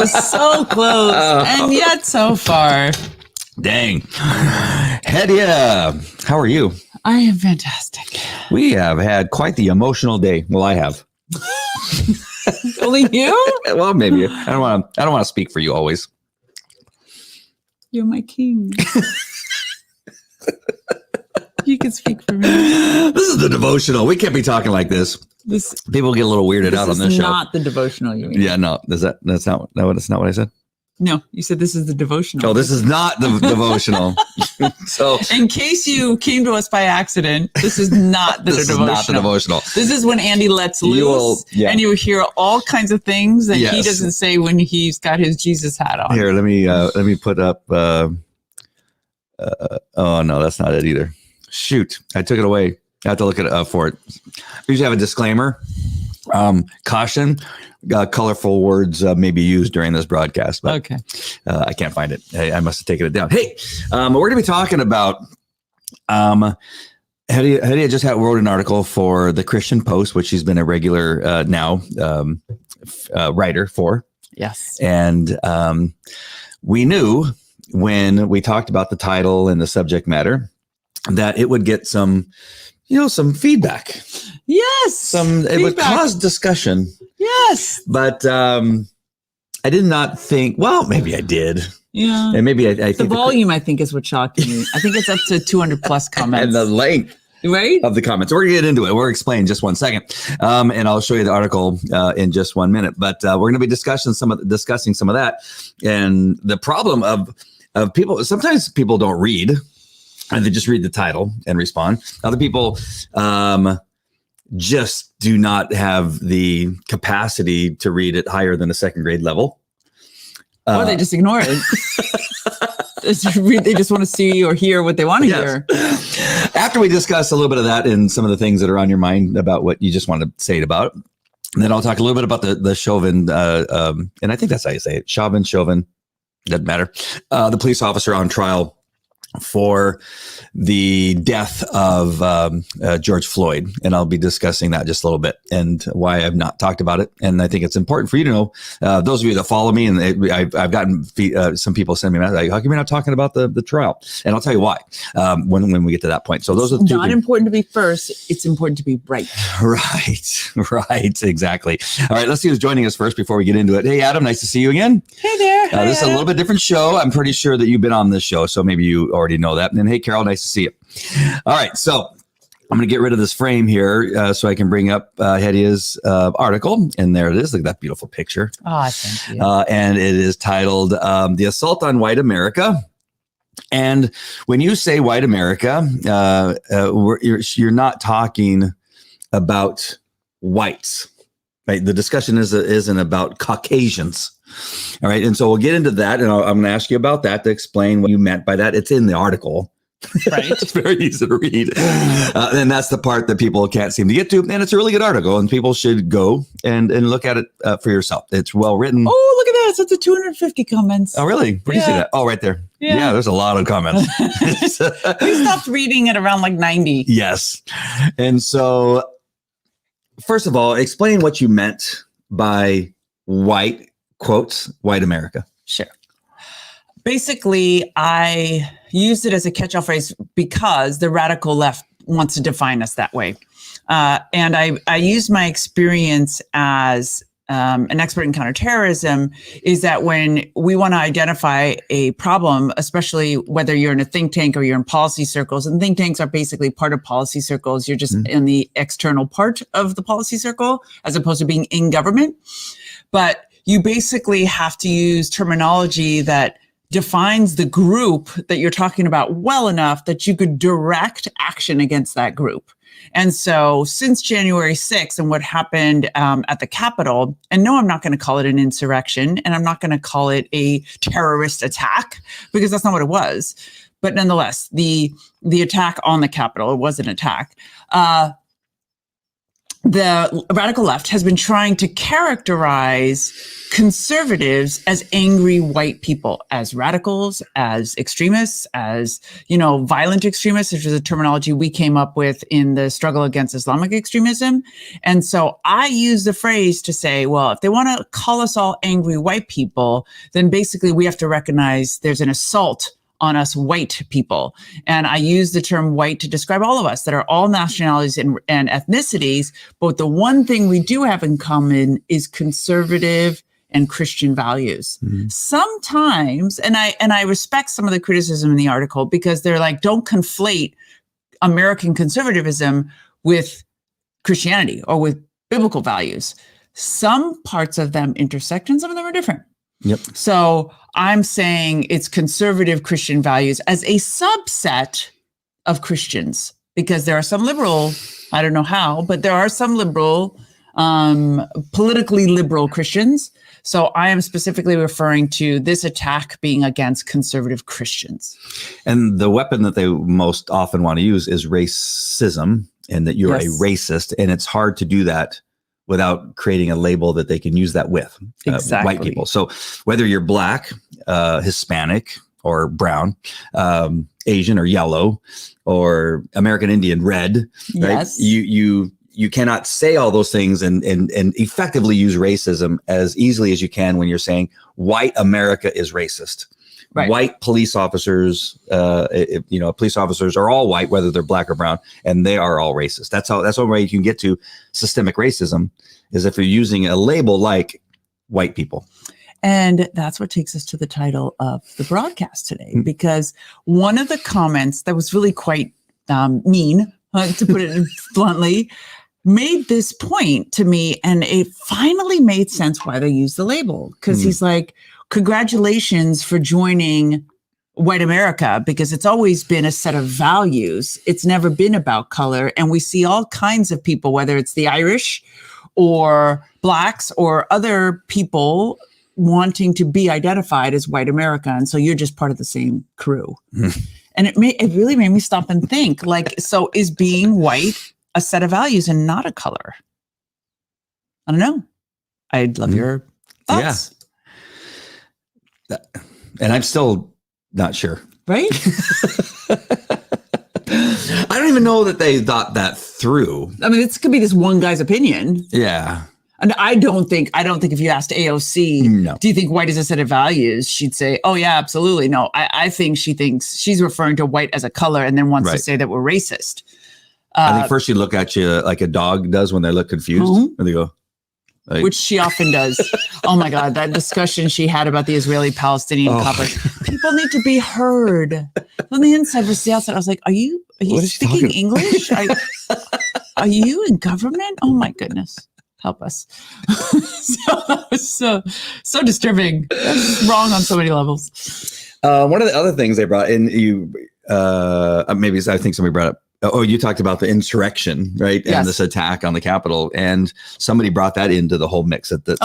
so close, and yet so far. Dang. Hedieh, how are you? I am fantastic. We have had quite the emotional day. Well, I have. Only you? Well, maybe. I don't want to speak for you always. You're my king. You can speak for me. This is the devotional. We can't be talking like this. People get a little weirded out on this show. This is not the devotional, you mean? Yeah, no. That's not what I said? No, you said this is the devotional. Oh, this is not the devotional. So, in case you came to us by accident, this is not the devotional. This is not the devotional. This is when Andy lets loose, and you hear all kinns of things that he doesn't say when he's got his Jesus hat on. Here, let me put up. Oh no, that's not it either. Shoot, I took it away. I have to look for it. We usually have a disclaimer. Caution. Colorful words may be used during this broadcast, but okay. I can't find it. I must have taken it down. Hey, we're going to be talking about Hedieh just wrote an article for the Christian Post, which she's been a regular writer for. Yes. And we knew when we talked about the title and the subject matter that it would get some feedback. Yes. It would cause discussion. Yes. But I did not think, well, maybe I did. Yeah. And maybe I think the volume, I think, is what shocked me. I think it's up to 200 plus comments. And the length of the comments. We're going to get into it. We're explaining just one second. And I'll show you the article in just 1 minute. But we're going to be discussing some of that. And the problem of people, sometimes people don't read. And they just read the title and respond. Other people just do not have the capacity to read it higher than a second grade level. Or they just ignore it. They just want to see or hear what they want to hear. After we discuss a little bit of that and some of the things that are on your mind about what you just want to say about it, then I'll talk a little bit about the Chauvin, and I think that's how you say it, Chauvin, doesn't matter, the police officer on trial for the death of George Floyd. And I'll be discussing that just a little bit and why I've not talked about it. And I think it's important for you to know, those of you that follow me, and I've gotten some people send me messages like, how come you're not talking about the trial? And I'll tell you why when we get to that point. So those are not things. Important to be first. It's important to be right. Right. Exactly. All right. Let's see who's joining us first before we get into it. Hey, Adam, nice to see you again. Hey there. This is a little bit different show. I'm pretty sure that you've been on this show, so maybe you already know that. And then, hey, Carol, nice to see you. All right, so I'm going to get rid of this frame here so I can bring up Hedieh's article. And there it is. Look at that beautiful picture. Oh, thank you. And it is titled The Assault on White America. And when you say white America, you're not talking about whites. Right? The discussion isn't about Caucasians. All right. And so we'll get into that. And I'm going to ask you about that to explain what you meant by that. It's in the article. Right. It's very easy to read. And that's the part that people can't seem to get to. And it's a really good article. And people should go and look at it for yourself. It's well written. Oh, look at that. It's up to 250 comments. Oh, really? Where do you see that? Oh, right there. Yeah, there's a lot of comments. We stopped reading at around like 90. Yes. And so, first of all, explain what you meant by white, quotes, white America. Sure. Basically, I used it as a catch-all phrase because the radical left wants to define us that way. And I used my experience as an expert in counterterrorism is that when we want to identify a problem, especially whether you're in a think tank or you're in policy circles, and think tanks are basically part of policy circles, you're just in the external part of the policy circle as opposed to being in government. But you basically have to use terminology that defines the group that you're talking about well enough that you could direct action against that group. And so since January 6th and what happened at the Capitol, and no, I'm not going to call it an insurrection and I'm not going to call it a terrorist attack because that's not what it was. But nonetheless, the attack on the Capitol, it was an attack. the radical left has been trying to characterize conservatives as angry white people, as radicals, as extremists, as, violent extremists, which is a terminology we came up with in the struggle against Islamic extremism. And so I use the phrase to say, well, if they want to call us all angry white people, then basically we have to recognize there's an assault on us white people. And I use the term white to describe all of us that are all nationalities and ethnicities. But the one thing we do have in common is conservative and Christian values. Mm-hmm. Sometimes, and I respect some of the criticism in the article, because they're like, don't conflate American conservatism with Christianity or with biblical values. Some parts of them intersect and some of them are different. Yep. So I'm saying it's conservative Christian values as a subset of Christians, because there are some liberal, I don't know how, but there are some liberal, politically liberal Christians. So I am specifically referring to this attack being against conservative Christians. And the weapon that they most often want to use is racism, and that you're a racist. And it's hard to do that without creating a label that they can use that with white people. So whether you're black, Hispanic, or brown, Asian or yellow, or American Indian, red, yes. Right? You cannot say all those things and effectively use racism as easily as you can when you're saying white America is racist. Right. White police officers, police officers are all white, whether they're black or brown, and they are all racist. That's one way you can get to systemic racism, is if you're using a label like white people. And that's what takes us to the title of the broadcast today, because one of the comments that was really quite mean, to put it bluntly, made this point to me, and it finally made sense why they use the label. Because he's like, congratulations for joining white America, because it's always been a set of values. It's never been about color. And we see all kinds of people, whether it's the Irish or blacks or other people, wanting to be identified as white America. And so you're just part of the same crew. And it really made me stop and think, like, so is being white a set of values and not a color? I don't know. I'd love your thoughts. Yeah. And I'm still not sure. Right? I don't even know that they thought that through. I mean, this could be this one guy's opinion. Yeah. And I don't think if you asked AOC, do you think white is a set of values? She'd say, oh yeah, absolutely. No, I think she thinks she's referring to white as a color and then wants to say that we're racist. I think first she'd look at you like a dog does when they look confused. And they go, like, which she often does. Oh my God, that discussion she had about the Israeli-Palestinian conflict. People need to be heard. On the inside versus the outside, I was like, are you speaking English? Are you in government? Oh my goodness. Help us. so disturbing. That's wrong on so many levels. One of the other things they brought in, maybe I think somebody brought up, you talked about the insurrection, right? Yes. And this attack on the Capitol, and somebody brought that into the whole mix. What is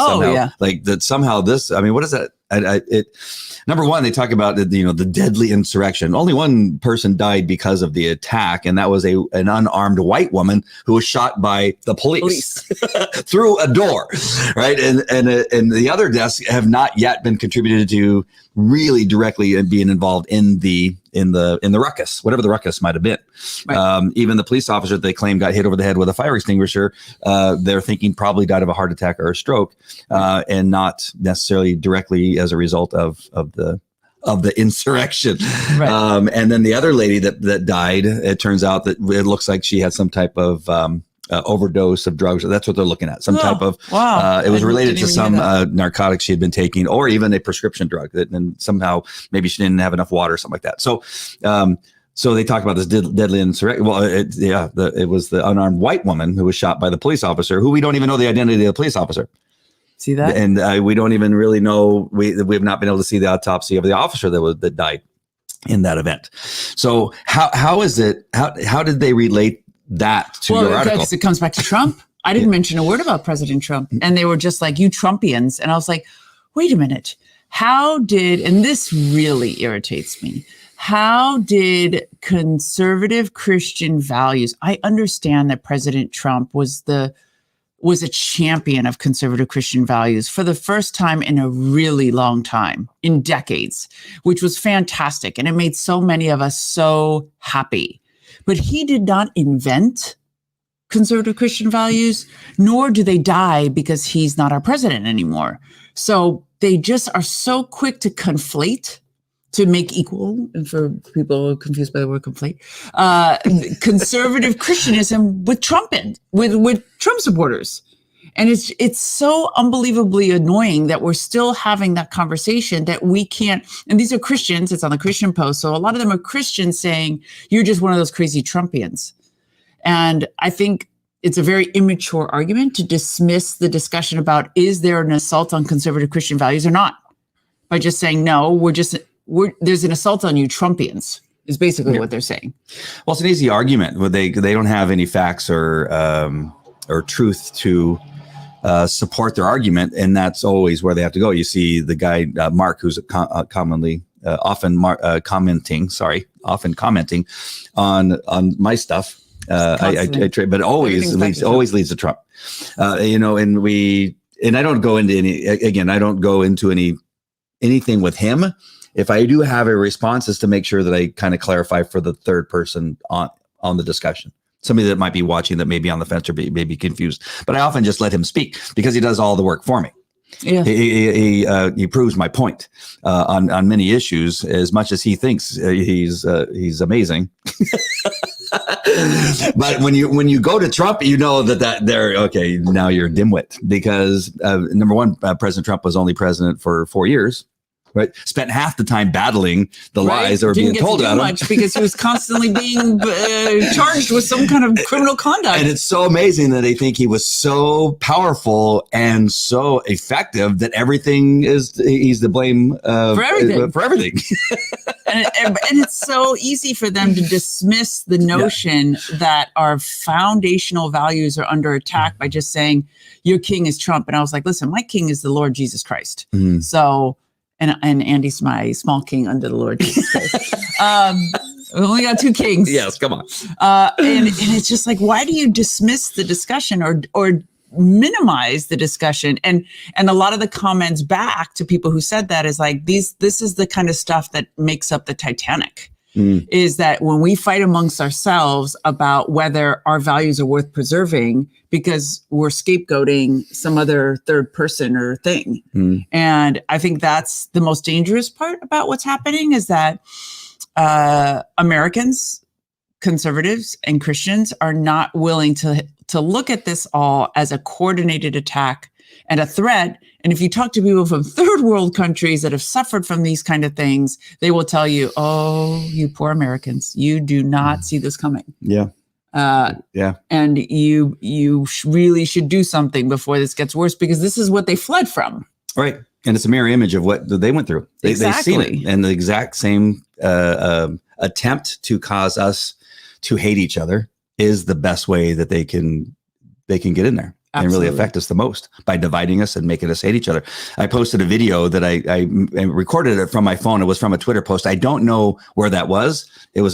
that? Number one, they talk about the deadly insurrection. Only one person died because of the attack, and that was an unarmed white woman who was shot by the police. Through a door, right? And the other deaths have not yet been contributed to really directly being involved in the ruckus, whatever the ruckus might have been. Right. Even the police officer that they claim got hit over the head with a fire extinguisher, they're thinking probably died of a heart attack or a stroke, and not necessarily directly as a result of the insurrection. Right. And then the other lady that died, it turns out that it looks like she had some type of overdose of drugs. That's what they're looking at. Some type of, it was related to some narcotics she had been taking, or even a prescription drug and somehow maybe she didn't have enough water or something like that. So they talk about this deadly insurrection. Well, it was the unarmed white woman who was shot by the police officer, who we don't even know the identity of the police officer. See that? And we don't even really know, we have not been able to see the autopsy of the officer that died in that event. So how did they relate that to your article? Because it comes back to Trump. I didn't mention a word about President Trump, and they were just like, you Trumpians. And I was like, wait a minute. And this really irritates me. how did conservative Christian values? I understand that President Trump was a champion of conservative Christian values for the first time in a really long time, in decades, which was fantastic. And it made so many of us so happy. But he did not invent conservative Christian values, nor do they die because he's not our president anymore. So they just are so quick to conflate, to make equal, and for people confused by the word conflate, conservative Christianism with Trump with Trump supporters. And it's so unbelievably annoying that we're still having that conversation, that we can't, and these are Christians, it's on the Christian Post, so a lot of them are Christians saying, you're just one of those crazy Trumpians. And I think it's a very immature argument to dismiss the discussion about, is there an assault on conservative Christian values or not? By just saying, no, there's an assault on you Trumpians, is basically what they're saying. Well, it's an easy argument. They don't have any facts or truth to support their argument, and that's always where they have to go. You see the guy Mark, who's often commenting on my stuff. I trade, but always leads to Trump. And I don't go into anything with him. If I do have a response, is to make sure that I kind of clarify for the third person on the discussion. Somebody that might be watching that may be on the fence or may be confused, but I often just let him speak because he does all the work for me. Yeah, he proves my point on many issues. As much as he thinks he's amazing, but when you go to Trump, you know that they're okay. Now you're a dimwit because number one, President Trump was only president for 4 years. Right, spent half the time battling the lies that were being told about him. Much because he was constantly being charged with some kind of criminal conduct. And it's so amazing that they think he was so powerful and so effective that he's to blame for everything. and it's so easy for them to dismiss the notion that our foundational values are under attack by just saying your king is Trump. And I was like, listen, my king is the Lord Jesus Christ. Mm-hmm. So. And Andy's my small king under the Lord Jesus Christ. We only got 2 kings. Yes, come on. And it's just like, why do you dismiss the discussion or minimize the discussion? And a lot of the comments back to people who said that is like, this is the kind of stuff that makes up the Titanic. Is that when we fight amongst ourselves about whether our values are worth preserving because we're scapegoating some other third person or thing. And I think that's the most dangerous part about what's happening is that Americans, conservatives and Christians are not willing to look at this all as a coordinated attack and a threat. And if you talk to people from third world countries that have suffered from these kind of things, they will tell you, oh, you poor Americans, you do not see this coming. Yeah. And you really should do something before this gets worse, because this is what they fled from. Right. And it's a mirror image of what they went through. They've seen it. And the exact same attempt to cause us to hate each other is the best way that they can get in there. Absolutely. And really affect us the most by dividing us and making us hate each other. I posted a video that I recorded it from my phone. It was from a Twitter post. I don't know where that was. It was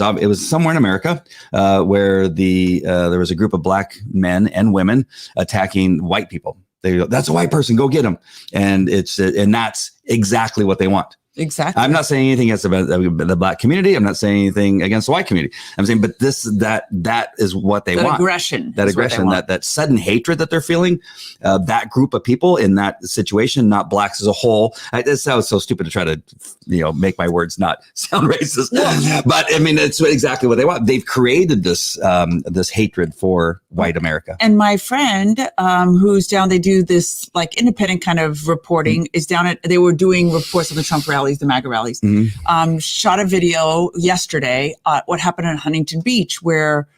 somewhere in America where there was a group of black men and women attacking white people. They go, that's a white person, go get him. And that's exactly what they want. Exactly. I'm not saying anything against the black community. I'm not saying anything against the white community. I'm saying, but that is what they want. That aggression, that sudden hatred that they're feeling, that group of people in that situation, not blacks as a whole. It sounds so stupid to try to, make my words not sound racist, but I mean, it's exactly what they want. They've created this hatred for white America. And my friend, who's down, they do this like independent kind of reporting, is down they were doing reports on the Trump rallies, the MAGA rallies, shot a video yesterday, what happened in Huntington Beach, where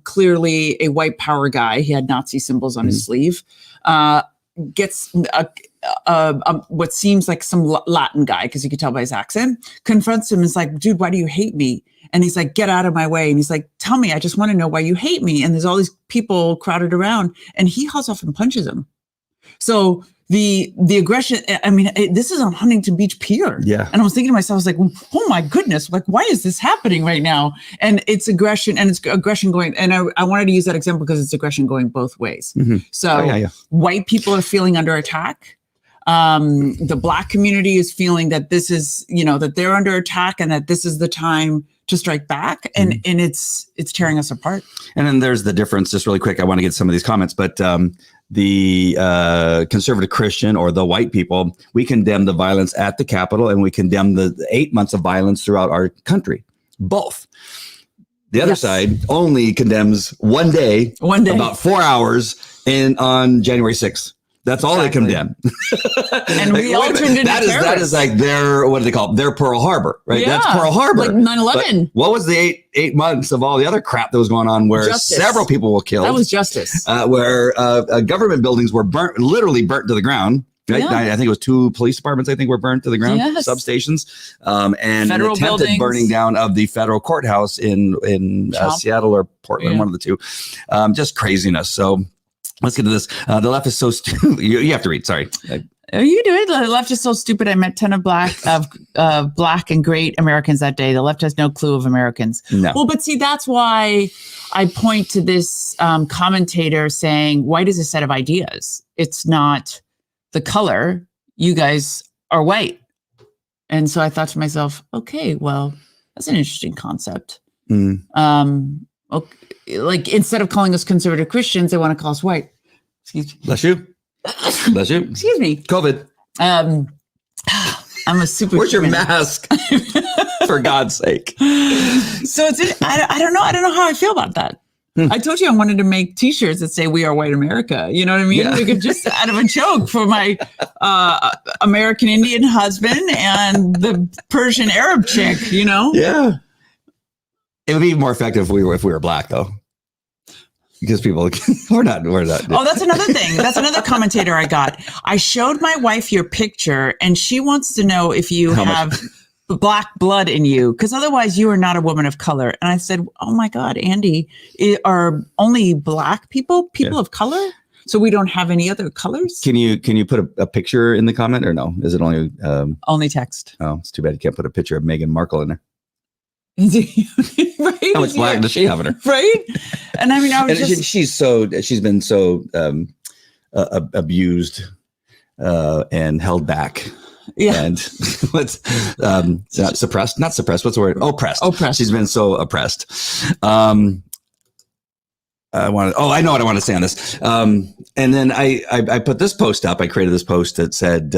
clearly a white power guy, he had Nazi symbols on his sleeve, gets what seems like some Latin guy, because you could tell by his accent, confronts him and is like, dude, why do you hate me? And he's like, get out of my way. And he's like, tell me, I just want to know why you hate me. And there's all these people crowded around, and he hauls off and punches him. So the aggression, I mean, this is on Huntington Beach Pier. Yeah. And I was thinking to myself, I was like, oh my goodness, like, why is this happening right now? And it's aggression going, and I wanted to use that example because it's aggression going both ways. Mm-hmm. So white people are feeling under attack. The Black community is feeling that this is, that they're under attack and that this is the time to strike back. And it's tearing us apart. And then there's the difference, just really quick. I want to get some of these comments, but the conservative Christian or the white people, we condemn the violence at the Capitol and we condemn the 8 months of violence throughout our country. Both. The other side only condemns one day, about 4 hours on January 6th. That's all they condemn. And we all turned into terrorists. That is like their, what do they call it? Their Pearl Harbor, right? Yeah, that's Pearl Harbor. Like 9/11. But what was the eight months of all the other crap that was going on where several people were killed? That was justice. Where government buildings were literally burnt to the ground. Right? Yeah. I think it was 2 police departments, were burnt to the ground, substations, and federal an attempted buildings. Burning down of the federal courthouse in Seattle or Portland, one of the two. Just craziness. So let's get to this. The left is so stupid. You have to read. Sorry. You do it. The left is so stupid. I met 10 of black and great Americans that day. The left has no clue of Americans. No. Well, but see, that's why I point to this commentator saying white is a set of ideas. It's not the color. You guys are white. And so I thought to myself, okay, well, that's an interesting concept. Okay, like instead of calling us conservative Christians, they want to call us white. Excuse me. Bless you. Bless you. Excuse me. COVID. I'm a super. Where's your mask? For God's sake. So I don't know. I don't know how I feel about that. I told you I wanted to make T-shirts that say "We Are White America." You know what I mean? Yeah. We could just out of a joke for my American Indian husband and the Persian Arab chick. Yeah. It would be more effective if we were black, though. Because people, we're not. Oh, that's another thing. That's another commentator I got. I showed my wife your picture and she wants to know if you have black blood in you, because otherwise you are not a woman of color. And I said, oh my God, Andy, are only black people of color? So we don't have any other colors? Can you put a picture in the comment or no? Is it only only text? Oh, it's too bad you can't put a picture of Meghan Markle in there. Right? How much black does she have in her? Right? And I mean, she's been so abused and held back. Yeah. And not suppressed. What's the word? Oppressed. She's been so oppressed. I know what I want to say on this. And then I put this post up. I created this post that said,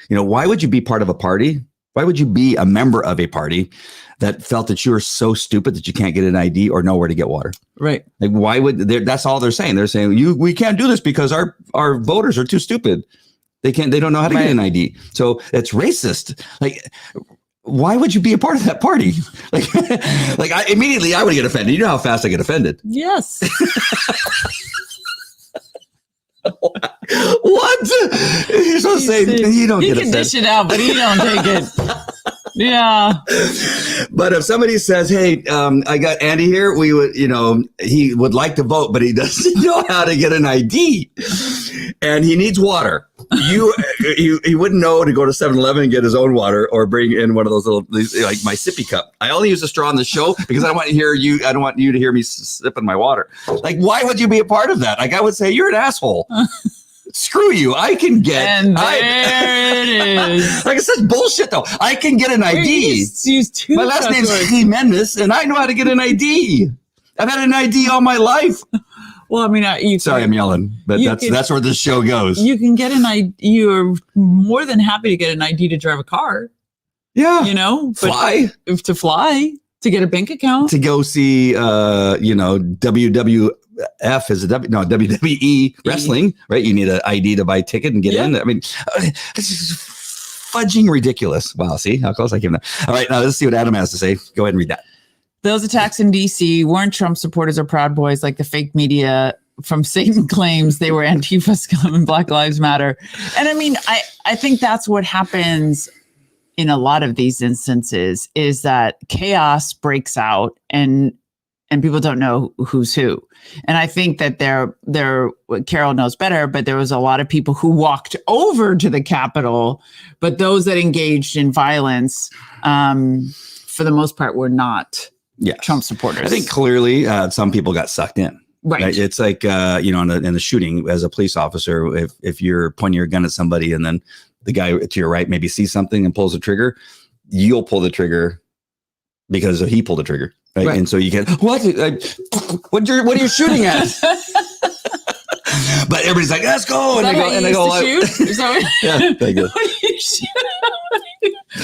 why would you be part of a party? Why would you be a member of a party that felt that you are so stupid that you can't get an ID or know where to get water? Right. Like, why would that's all they're saying. They're saying we can't do this because our voters are too stupid. They don't know how to get an ID. So it's racist. Like, why would you be a part of that party? Like immediately I would get offended. You know how fast I get offended. Yes. What? You're supposed to say you don't get offended. You can dish it out, but you don't take it. Yeah. But if somebody says, hey, I got Andy here, we would, he would like to vote, but he doesn't know how to get an ID and he needs water. He wouldn't know to go to 7-Eleven and get his own water or bring in one of those like my sippy cup. I only use a straw on the show because I don't want you to hear me sipping my water. Like, why would you be a part of that? Like, I would say you're an asshole. Screw you. I can get. And there it is. Like, it's such bullshit, though. I can get an ID. My last name's Jimenez, and I know how to get an ID. I've had an ID all my life. Well, I mean, sorry, I'm yelling, but that's where this show goes. You can get an ID. You're more than happy to get an ID to drive a car. Yeah. Fly. To fly, to get a bank account. To go see, WWF is WWE wrestling, right? You need an ID to buy a ticket and get in. I mean, this is fudging ridiculous. Wow, see how close I came. All right, now let's see what Adam has to say. Go ahead and read that. Those attacks in D.C. weren't Trump supporters or Proud Boys like the fake media from Satan claims they were Antifa scum and Black Lives Matter. And I mean, I think that's what happens in a lot of these instances is that chaos breaks out and and people don't know who's who. And I think that Carol knows better, but there was a lot of people who walked over to the Capitol, but those that engaged in violence, for the most part, were not Trump supporters. I think clearly some people got sucked in. Right. It's like, in the shooting as a police officer, if you're pointing your gun at somebody and then the guy to your right maybe sees something and pulls the trigger, you'll pull the trigger because he pulled the trigger. Right. And so you get, what are you shooting at? But everybody's like, let's go. And they go, yeah, thank you.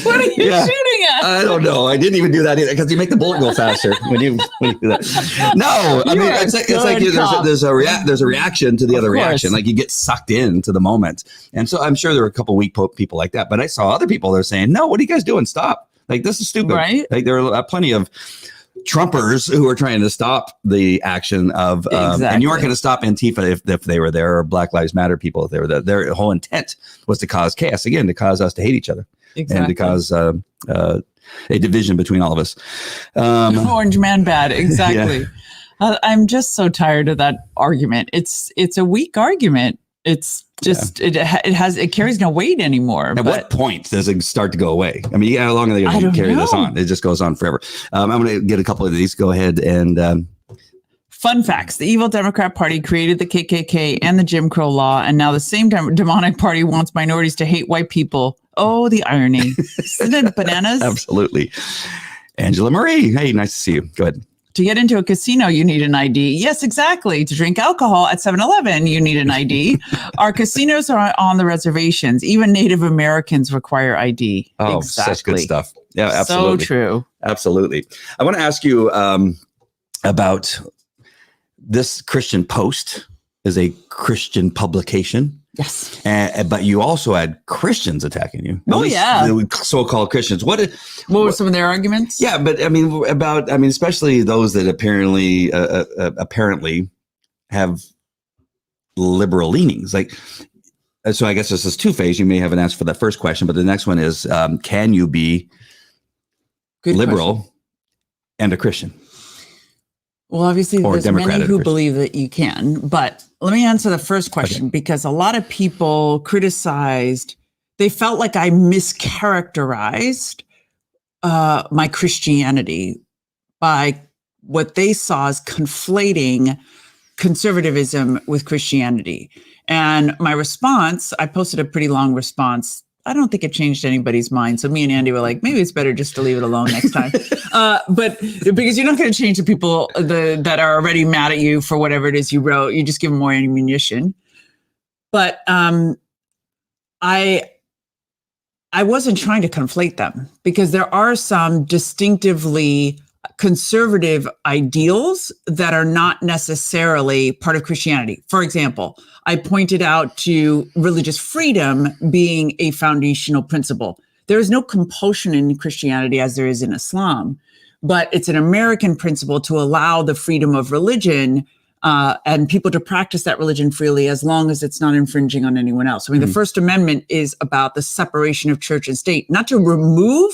What are you shooting at? I don't know. I didn't even do that either because you make the bullet go faster when you do that. No, I mean it's like there's a reaction to the other reaction. Like you get sucked into the moment. And so I'm sure there were a couple weak people like that. But I saw other people that are saying, no, what are you guys doing? Stop! Like this is stupid. Right? Like there are plenty of Trumpers who are trying to stop the action of, and you aren't going to stop Antifa if they were there, or Black Lives Matter people if they were there. Their whole intent was to cause chaos, again, to cause us to hate each other, and to cause a division between all of us. Orange man bad, exactly. Yeah. I'm just so tired of that argument. It's a weak argument. It's just it carries no weight anymore. At what point does it start to go away? I mean, how long are they going to carry this on? It just goes on forever. I'm going to get a couple of these. Go ahead and. Fun facts. The evil Democrat Party created the KKK and the Jim Crow law, and now the same demonic party wants minorities to hate white people. Oh, the irony. Isn't it bananas? Absolutely. Angela Marie. Hey, nice to see you. Go ahead. To get into a casino, you need an ID. Yes, exactly. To drink alcohol at 7-Eleven, you need an ID. Our casinos are on the reservations. Even Native Americans require ID. Oh, exactly. Such good stuff. Yeah, absolutely. So true. Absolutely. I want to ask you about this. Christian Post is a Christian publication. Yes. But you also had Christians attacking you. The so-called Christians. What were some of their arguments? Yeah, but especially those that apparently have liberal leanings. Like, so I guess this is two-phase. You may have an answer for that first question, but the next one is, can you be liberal and a Christian? Well, obviously, there's many who believe that you can, but let me answer the first question, because a lot of people criticized, they felt like I mischaracterized my Christianity by what they saw as conflating conservatism with Christianity. And my response, I posted a pretty long response. I don't think it changed anybody's mind. So me and Andy were like, maybe it's better just to leave it alone next time. But because you're not going to change the people that are already mad at you for whatever it is you wrote, you just give them more ammunition. But I wasn't trying to conflate them, because there are some distinctively conservative ideals that are not necessarily part of Christianity. For example, I pointed out to religious freedom being a foundational principle. There is no compulsion in Christianity as there is in Islam, but it's an American principle to allow the freedom of religion and people to practice that religion freely as long as it's not infringing on anyone else. I mean, the First Amendment is about the separation of church and state, not to remove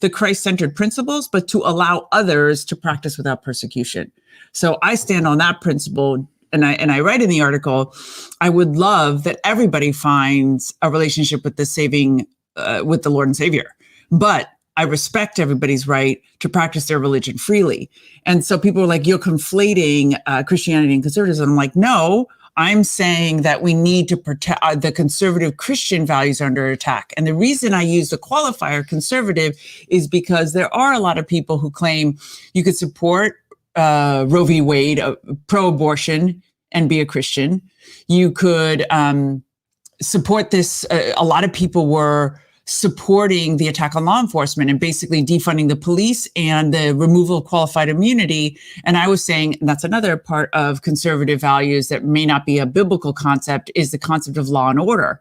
the Christ-centered principles, but to allow others to practice without persecution. So I stand on that principle. And I write in the article, I would love that everybody finds a relationship with with the Lord and Savior. But I respect everybody's right to practice their religion freely. And so people are like, you're conflating Christianity and conservatism. I'm like, no, I'm saying that we need to protect the conservative Christian values are under attack. And the reason I use the qualifier conservative is because there are a lot of people who claim you could support Roe v. Wade, pro-abortion, and be a Christian. You could support this. A lot of people were supporting the attack on law enforcement and basically defunding the police and the removal of qualified immunity. And I was saying that's another part of conservative values that may not be a biblical concept, is the concept of law and order.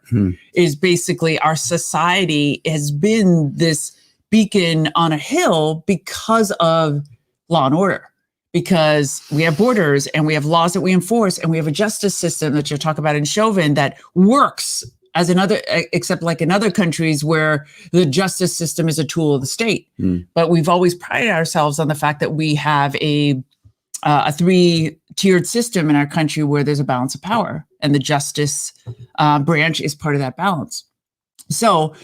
Is basically our society has been this beacon on a hill because of law and order. Because we have borders and we have laws that we enforce and we have a justice system that you'll talk about in Chauvin that works as except like in other countries where the justice system is a tool of the state. But we've always prided ourselves on the fact that we have a a three-tiered system in our country where there's a balance of power, and the justice branch is part of that balance. So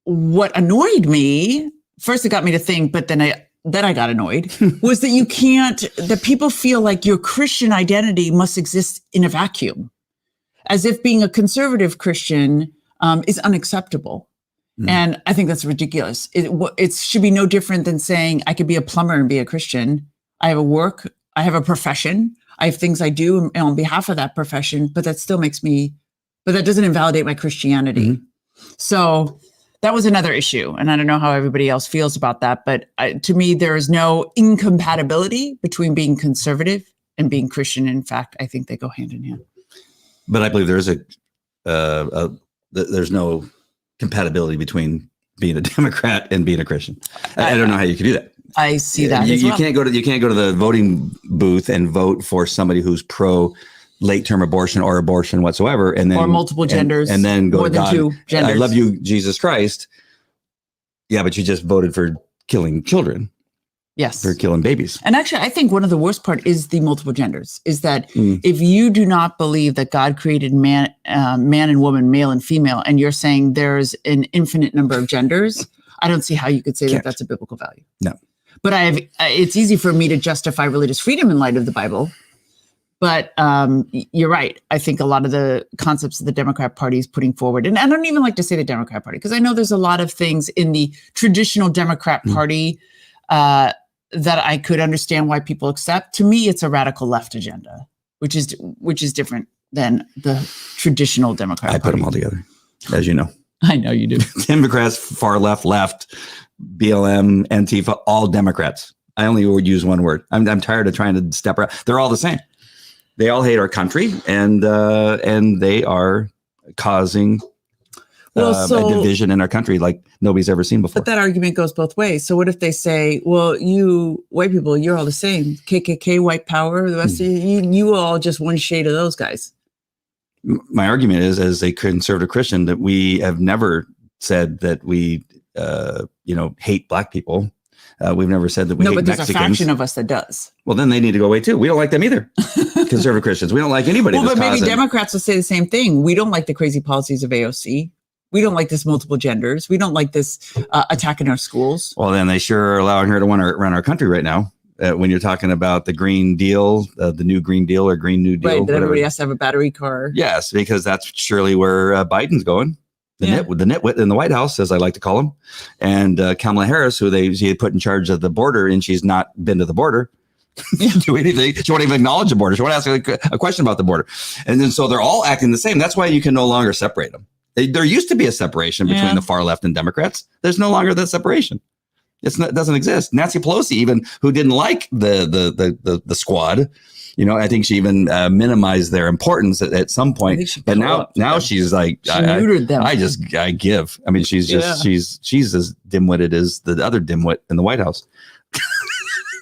what annoyed me, first it got me to think, but then I got annoyed, was that that people feel like your Christian identity must exist in a vacuum, as if being a conservative Christian is unacceptable. And I think that's ridiculous. It should be no different than saying I could be a plumber and be a Christian. I have I have a profession. I have things I do on behalf of that profession, but that doesn't invalidate my Christianity. So that was another issue. And I don't know how everybody else feels about that, but to me, there is no incompatibility between being conservative and being Christian. In fact, I think they go hand in hand. But I believe there's there's no compatibility between being a Democrat and being a Christian. I don't know how you can do that. I see that. You can't go to the voting booth and vote for somebody who's pro late term abortion or abortion whatsoever, and then or multiple genders, and then go more to than God, two genders. I love you, Jesus Christ. Yeah, but you just voted for killing children. Yes. For killing babies. And actually, I think one of the worst part is the multiple genders, is that if you do not believe that God created man and woman, male and female, and you're saying there's an infinite number of genders, I don't see how you could say that that's a biblical value. No. But it's easy for me to justify religious freedom in light of the Bible. But you're right. I think a lot of the concepts of the Democrat Party is putting forward, and I don't even like to say the Democrat Party, because I know there's a lot of things in the traditional Democrat Party that I could understand why people accept. To me, it's a radical left agenda, which is different than the traditional Democrat Party. I put them all together, as you know. I know you do. Democrats, far left, BLM, Antifa, all Democrats. I only would use one word. I'm tired of trying to step around. They're all the same. They all hate our country, and they are causing a division in our country like nobody's ever seen before. But that argument goes both ways. So what if they say, well, you white people, you're all the same. KKK, white power, the rest of you all just one shade of those guys. My argument is, as a conservative Christian, that we have never said that we, hate black people. We've never said that we hate but there's Mexicans. A faction of us that does. Well, then they need to go away too. We don't like them either. Conservative Christians. We don't like anybody. Well, but maybe Democrats will say the same thing. We don't like the crazy policies of AOC. We don't like this multiple genders. We don't like this attacking our schools. Well, then they sure are allowing her to run our country right now. When you're talking about the Green Deal, the new Green Deal or Green New Deal. Right, that everybody has to have a battery car. Yes, because that's surely where Biden's going. The nitwit in the White House, as I like to call him, and Kamala Harris, who he had put in charge of the border, and she's not been to the border. Do anything. She won't even acknowledge the border. She won't ask a question about the border. And then so they're all acting the same. That's why you can no longer separate them. There used to be a separation between the far left and Democrats. There's no longer that separation. It doesn't exist. Nancy Pelosi, even who didn't like the squad, I think she even minimized their importance at some point. But now she's like, she neutered them. I give. I mean, she's just she's as dim-witted as the other dimwit in the White House.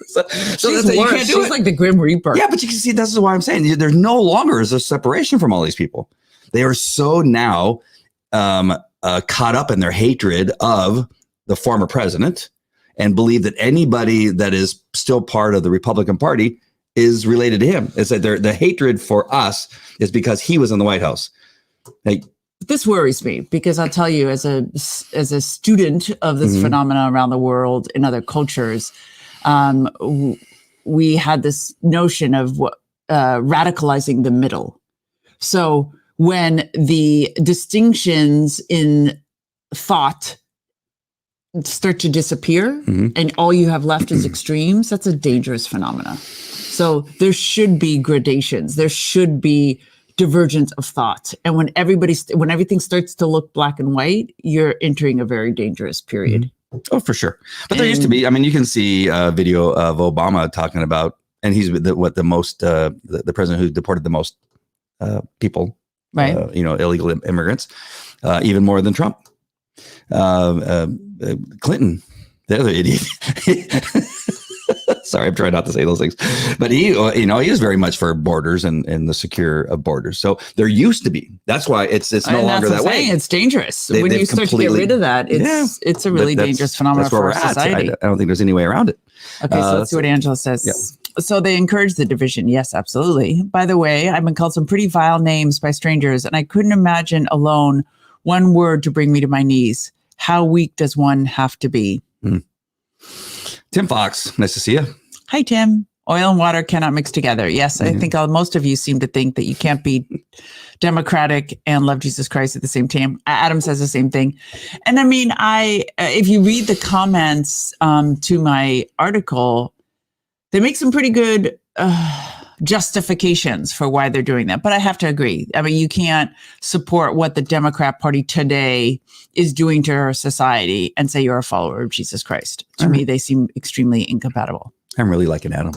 so that's you can't do she's it. Like the Grim Reaper. Yeah, but you can see this is why I'm saying there's no longer is a separation from all these people. They are so now caught up in their hatred of the former president and believe that anybody that is still part of the Republican Party is related to him. It's that the hatred for us is because he was in the White House. This worries me because I'll tell you, as a student of this phenomena around the world in other cultures, we had this notion of radicalizing the middle. So when the distinctions in thought start to disappear and all you have left is extremes, that's a dangerous phenomena. So there should be gradations. There should be divergence of thought. And when everything starts to look black and white, you're entering a very dangerous period. Oh, for sure. But there used to be, I mean, you can see a video of Obama talking about, and he's the president who deported the most people, right? Illegal immigrants, even more than Trump. Clinton, the other idiot. Sorry, I'm trying not to say those things. But he is very much for borders and the secure of borders. So there used to be. That's why it's no longer that way. It's dangerous. When you start to get rid of that, it's a really dangerous phenomenon for our society. I don't think there's any way around it. Okay, so let's see what Angela says. Yeah. So they encourage the division. Yes, absolutely. By the way, I've been called some pretty vile names by strangers, and I couldn't imagine alone one word to bring me to my knees. How weak does one have to be? Tim Fox, nice to see you. Hi, Tim. Oil and water cannot mix together. Yes, I think most of you seem to think that you can't be democratic and love Jesus Christ at the same time. Adam says the same thing. And I mean, if you read the comments to my article, they make some pretty good justifications for why they're doing that. But I have to agree. I mean, you can't support what the Democrat Party today is doing to our society and say you're a follower of Jesus Christ. To me, they seem extremely incompatible. I'm really liking Adam.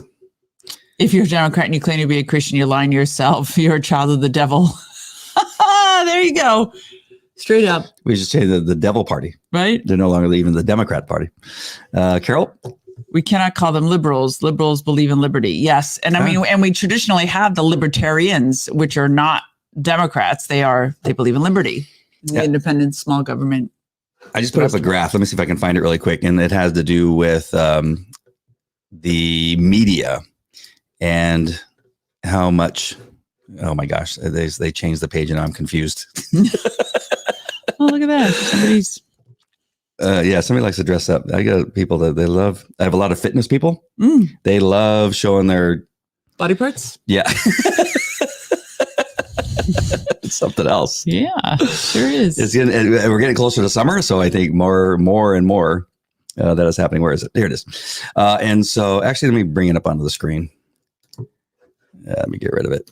If you're a Democrat and you claim to be a Christian, you're lying to yourself. You're a child of the devil. There you go. Straight up. We should say the devil party. Right? They're no longer even the Democrat Party. Carol? We cannot call them liberals. Liberals believe in liberty. Yes. And I mean, and we traditionally have the libertarians, which are not Democrats. They believe in liberty, independent, small government. I just put up a graph. Let me see if I can find it really quick. And it has to do with the media and how much, oh my gosh, they changed the page and I'm confused. Oh, look at that. Somebody likes to dress up. I got people that they love. I have a lot of fitness people. They love showing their body parts. Yeah. It's something else. Yeah, sure is. We're getting closer to summer. So I think more and more that is happening. Where is it? Here it is. And so actually, let me bring it up onto the screen. Let me get rid of it.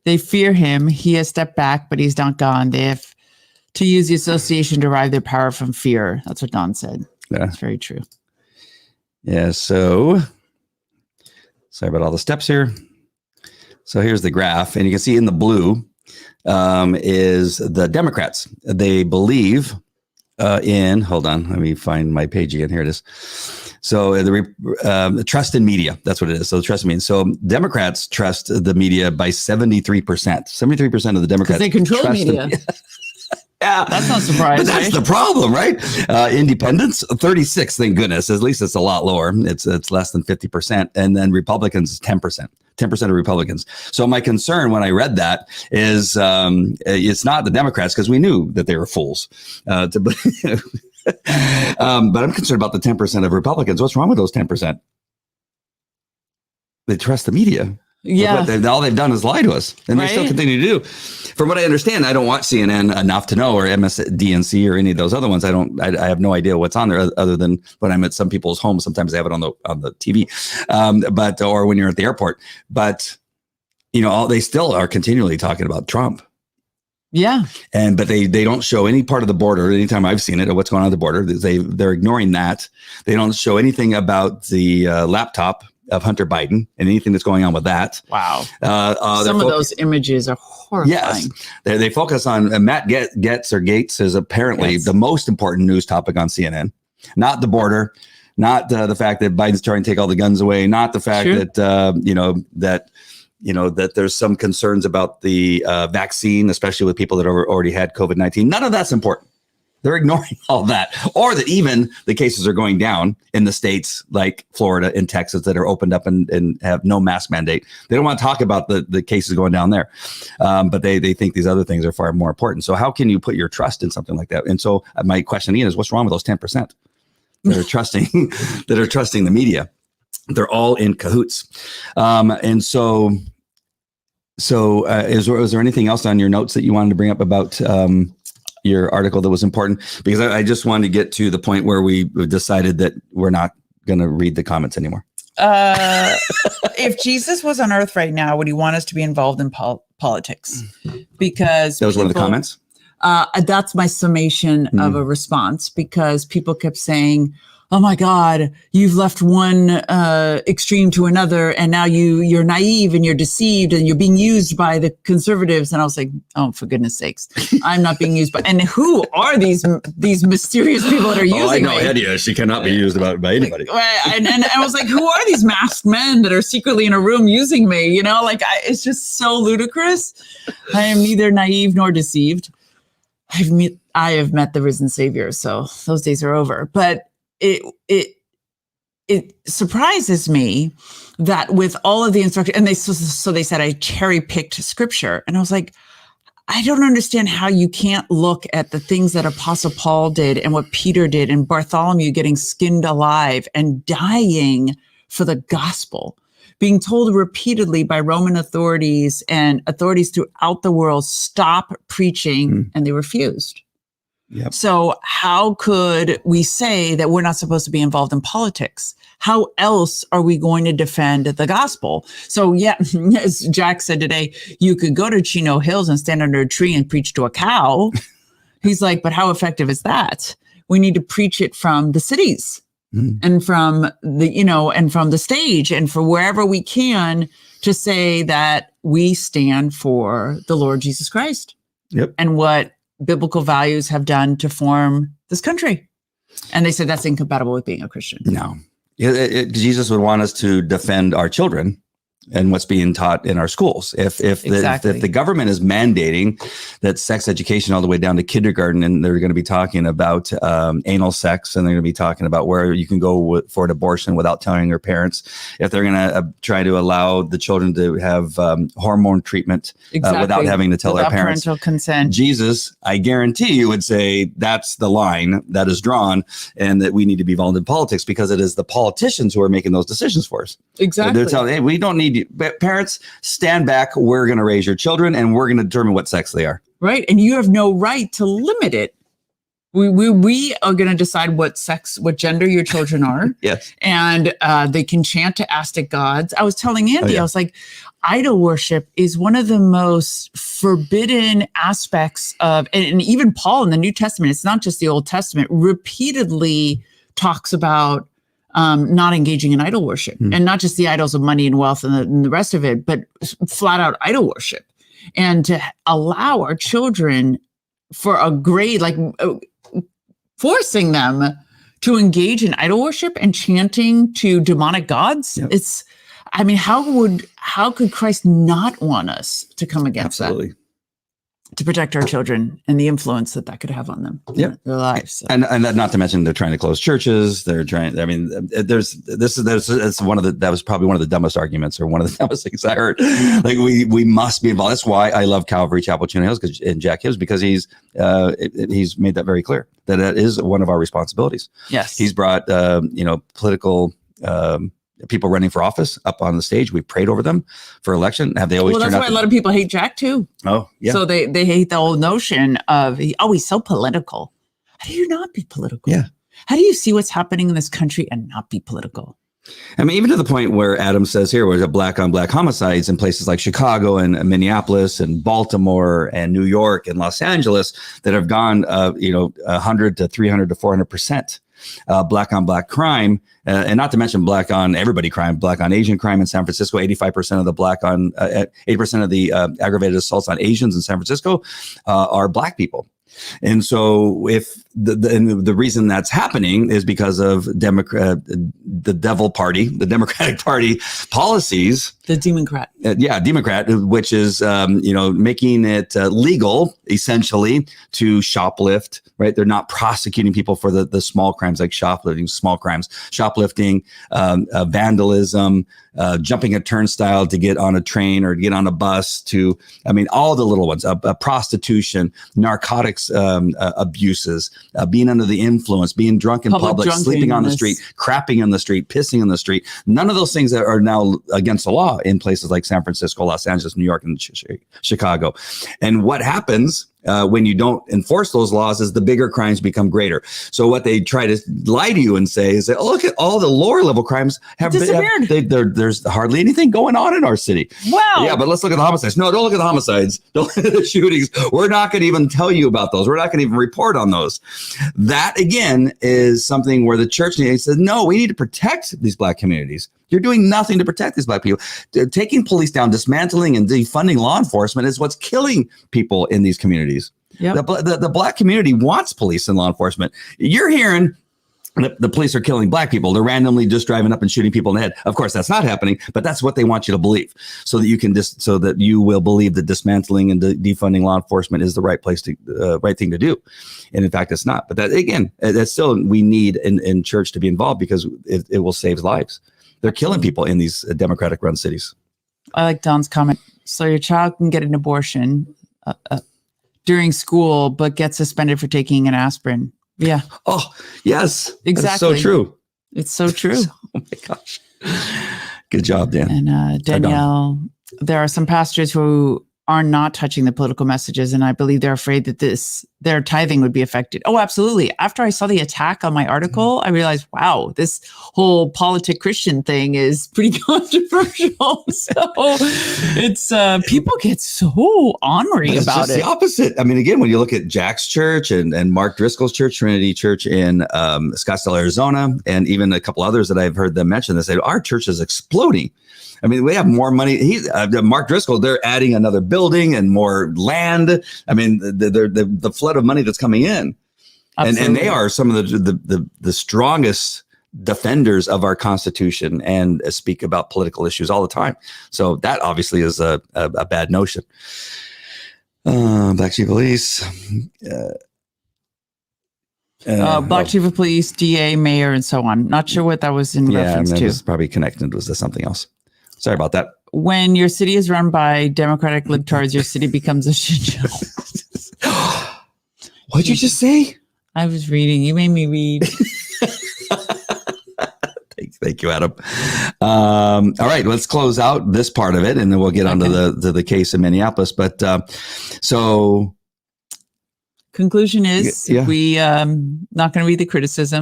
They fear him. He has stepped back, but he's not gone. They have to use the association to derive their power from fear. That's what Don said. Yeah. That's very true. Yeah. So sorry about all the steps here. So here's the graph. And you can see in the blue is the Democrats. They believe hold on, let me find my page again. Here it is. So the trust in media, that's what it is. So the trust in media. So Democrats trust the media by 73%. 73% of the Democrats. They control the media. Yeah, that's not surprising. But that's the problem, right? Independents, 36. Thank goodness. At least it's a lot lower. It's less than 50%, and then Republicans is 10%. 10% of Republicans. So my concern when I read that is it's not the Democrats because we knew that they were fools. But I'm concerned about the 10% of Republicans. What's wrong with those 10%? They trust the media. Yeah. All they've done is lie to us, and they still continue to do. From what I understand, I don't watch CNN enough to know, or MSDNC or any of those other ones. I have no idea what's on there other than when I'm at some people's homes. Sometimes they have it on the TV, or when you're at the airport. But they still are continually talking about Trump. Yeah. But they don't show any part of the border. Anytime I've seen it or what's going on at the border, they're ignoring that. They don't show anything about the laptop of Hunter Biden and anything that's going on with that. Wow. Some of those images are horrifying. Yes. They focus on Matt Gaetz is apparently the most important news topic on CNN, not the border, not the fact that Biden's trying to take all the guns away, not the fact that that there's some concerns about the vaccine, especially with people that have already had COVID-19. None of that's important. They're ignoring all that, or that even the cases are going down in the states like Florida and Texas that are opened up and have no mask mandate. They don't want to talk about the cases going down there, but they think these other things are far more important. So how can you put your trust in something like that? And so my question again is, what's wrong with those 10% that are trusting the media? They're all in cahoots. And so is there anything else on your notes that you wanted to bring up about your article that was important? Because I just wanted to get to the point where we decided that we're not going to read the comments anymore. If Jesus was on earth right now, would he want us to be involved in politics? Because that was one of the comments. That's my summation of a response, because people kept saying, oh my God, you've left one extreme to another, and now you're naive and you're deceived and you're being used by the conservatives. And I was like, oh, for goodness sakes, I'm not being used by. And who are these mysterious people that are using me? I know Hedieh. She cannot be used by anybody. And I was like, who are these masked men that are secretly in a room using me? You know, like it's just so ludicrous. I am neither naive nor deceived. I have met the risen Savior, so those days are over. But it surprises me that with all of the instruction, and they said I cherry picked scripture, and I was like, I don't understand how you can't look at the things that Apostle Paul did and what Peter did and Bartholomew getting skinned alive and dying for the gospel, being told repeatedly by Roman authorities and authorities throughout the world, stop preaching, and they refused. Yep. So how could we say that we're not supposed to be involved in politics? How else are we going to defend the gospel? So yeah, as Jack said today, you could go to Chino Hills and stand under a tree and preach to a cow. He's like, but how effective is that? We need to preach it from the cities and from and from the stage and for wherever we can to say that we stand for the Lord Jesus Christ. Yep. And what biblical values have done to form this country. And they said that's incompatible with being a Christian. No. Jesus would want us to defend our children and what's being taught in our schools. If the government is mandating that sex education all the way down to kindergarten, and they're going to be talking about anal sex, and they're going to be talking about where you can go for an abortion without telling your parents, if they're going to try to allow the children to have hormone treatment without having to tell their parents, parental consent, Jesus, I guarantee you, would say that's the line that is drawn, and that we need to be involved in politics because it is the politicians who are making those decisions for us. Exactly. They're telling, hey, we don't need you. Parents, stand back. We're going to raise your children, and we're going to determine what sex they are. Right. And you have no right to limit it. We are going to decide what gender your children are. Yes. And they can chant to Aztec gods. I was telling Andy, I was like, idol worship is one of the most forbidden aspects of, and even Paul in the New Testament, it's not just the Old Testament, repeatedly talks about not engaging in idol worship, and not just the idols of money and wealth and the rest of it, but flat out idol worship. And to allow our children for a grade, like forcing them to engage in idol worship and chanting to demonic gods. Yep. How could Christ not want us to come against that? To protect our children and the influence that could have on them, their lives. So. And not to mention they're trying to close churches. They're trying. I mean, that was probably one of the dumbest arguments or one of the dumbest things I heard. Like we must be involved. That's why I love Calvary Chapel Chino Hills and Jack Hibbs, because he's made that very clear that is one of our responsibilities. Yes, he's brought political. People running for office up on the stage. We've prayed over them for election. Have they always? Well, that's why a lot of people hate Jack too. Oh, yeah. So they hate the whole notion of he's so political. How do you not be political? Yeah. How do you see what's happening in this country and not be political? I mean, even to the point where Adam says here, where black on black homicides in places like Chicago and Minneapolis and Baltimore and New York and Los Angeles that have gone, 100 to 300 to 400%. Black on black crime, and not to mention black on everybody crime, black on Asian crime in San Francisco. 85% of the 80% of the aggravated assaults on Asians in San Francisco are black people. And so if the reason that's happening is because of the Democratic Party policies. The Democrat. Democrat, which is, making it legal essentially to shoplift, right? They're not prosecuting people for the small crimes like shoplifting, vandalism, jumping a turnstile to get on a train or get on a bus all the little ones, prostitution, narcotics abuses, being under the influence, being drunk in public, sleeping on the street, crapping in the street, pissing in the street. None of those things that are now against the law in places like San Francisco, Los Angeles, New York, and Chicago. And what happens when you don't enforce those laws is the bigger crimes become greater. So what they try to lie to you and say is that, oh, look at all the lower level crimes have disappeared. There's hardly anything going on in our city. Wow. Yeah, but let's look at the homicides. No, don't look at the homicides. Don't look at the shootings. We're not going to even tell you about those. We're not going to even report on those. That, again, is something where the church says, no, we need to protect these Black communities. You're doing nothing to protect these Black people. Taking police down, dismantling and defunding law enforcement is what's killing people in these communities. Yep. The Black community wants police and law enforcement. You're hearing the police are killing Black people. They're randomly just driving up and shooting people in the head. Of course, that's not happening, but that's what they want you to believe, so that you can so that you will believe that dismantling and defunding law enforcement is the right thing to do. And in fact, it's not. But that, again, that's still, we need in church to be involved, because it will save lives. They're killing people in these democratic run cities. I like Don's comment. So your child can get an abortion during school, but get suspended for taking an aspirin. Yeah. Oh, yes. Exactly. That's so true. It's so true. Oh my gosh. Good job, Dan. And Danielle, there are some pastors who are not touching the political messages, and I believe they're afraid that their tithing would be affected. Oh, absolutely. After I saw the attack on my article, I realized, wow, this whole politic Christian thing is pretty controversial. So it's people get so ornery about it. The opposite. I mean, again, when you look at Jack's church and Mark Driscoll's church, Trinity Church in Scottsdale, Arizona, and even a couple others that I've heard them mention, they say our church is exploding. I mean, we have more money. Mark Driscoll, they're adding another building and more land. I mean, the flood of money that's coming in. And they are some of the strongest defenders of our Constitution and speak about political issues all the time. So that obviously is a bad notion. Black Chief of Police. Black Chief of Police, DA, mayor, and so on. Not sure what that was in reference to. Was probably connected to something else. Sorry about that. When your city is run by Democratic libtards, your city becomes a shit show. What'd you just say? I was reading. You made me read. Thank you, Adam. All right, let's close out this part of it, and then we'll get onto the case in Minneapolis. But so, conclusion is, we not going to read the criticism.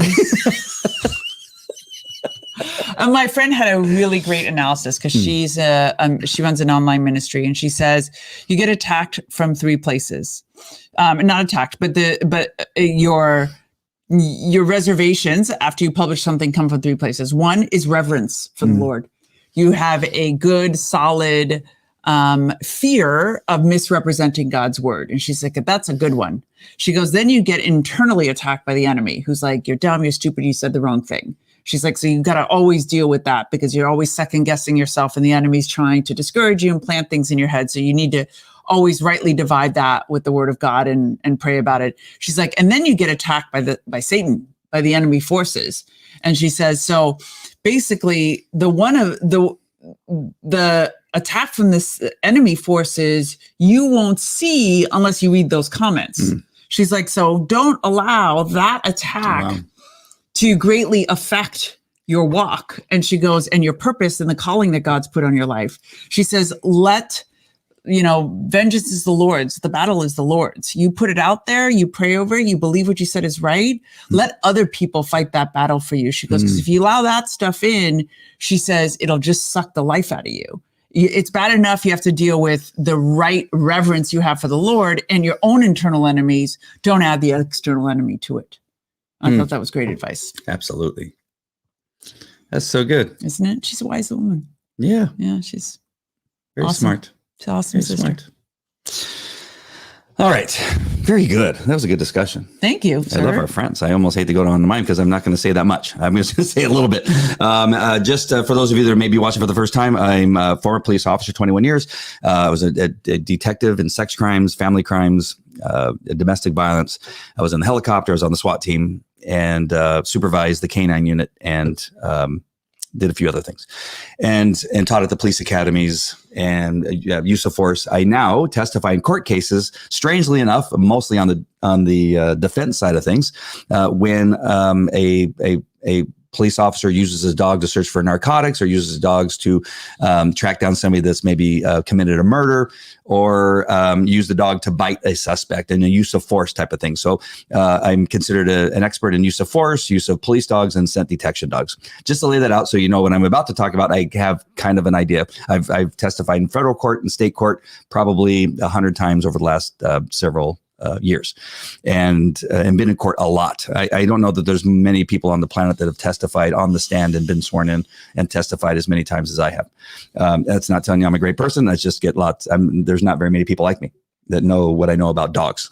My friend had a really great analysis, because she runs an online ministry, and she says you get attacked from three places. Not attacked, but your reservations after you publish something come from three places. One is reverence for the Lord. You have a good, solid fear of misrepresenting God's word. And she's like, that's a good one. She goes, then you get internally attacked by the enemy, who's like, you're dumb, you're stupid, you said the wrong thing. She's like, so you've got to always deal with that, because you're always second guessing yourself, and the enemy's trying to discourage you and plant things in your head. So you need to always rightly divide that with the word of God and pray about it. She's like, and then you get attacked by Satan, by the enemy forces. And she says, so basically the attack from this enemy forces you won't see unless you read those comments. She's like, so don't allow that attack to greatly affect your walk. And she goes, and your purpose and the calling that God's put on your life. She says, vengeance is the Lord's. The battle is the Lord's. You put it out there, you pray over it, you believe what you said is right. Let other people fight that battle for you. She goes, because if you allow that stuff in, she says, it'll just suck the life out of you. It's bad enough you have to deal with the right reverence you have for the Lord, and your own internal enemies. Don't add the external enemy to it. I thought that was great advice. Absolutely. That's so good. Isn't it? She's a wise woman. Yeah. Yeah, she's very awesome. smart. She's awesome. Very smart. All right. Very good. That was a good discussion. Thank you, sir. I love our friends. I almost hate to go on to mine, because I'm not going to say that much. I'm just going to say a little bit. Just for those of you that are maybe watching for the first time, I'm a former police officer, 21 years. I was a detective in sex crimes, family crimes, domestic violence. I was in the helicopter. I was on the SWAT team, and supervised the K-9 unit, and did a few other things, and taught at the police academies and use of force. I now testify in court cases, strangely enough, mostly on the defense side of things, when a police officer uses his dog to search for narcotics, or uses dogs to track down somebody that's maybe committed a murder, or use the dog to bite a suspect, and a use of force type of thing. So I'm considered an expert in use of force, use of police dogs, and scent detection dogs. Just to lay that out so you know what I'm about to talk about, I have kind of an idea. I've testified in federal court and state court probably 100 times over the last several years, and been in court a lot. I don't know that there's many people on the planet that have testified on the stand and been sworn in and testified as many times as I have. That's not telling you I'm a great person. I just get lots. There's not very many people like me that know what I know about dogs.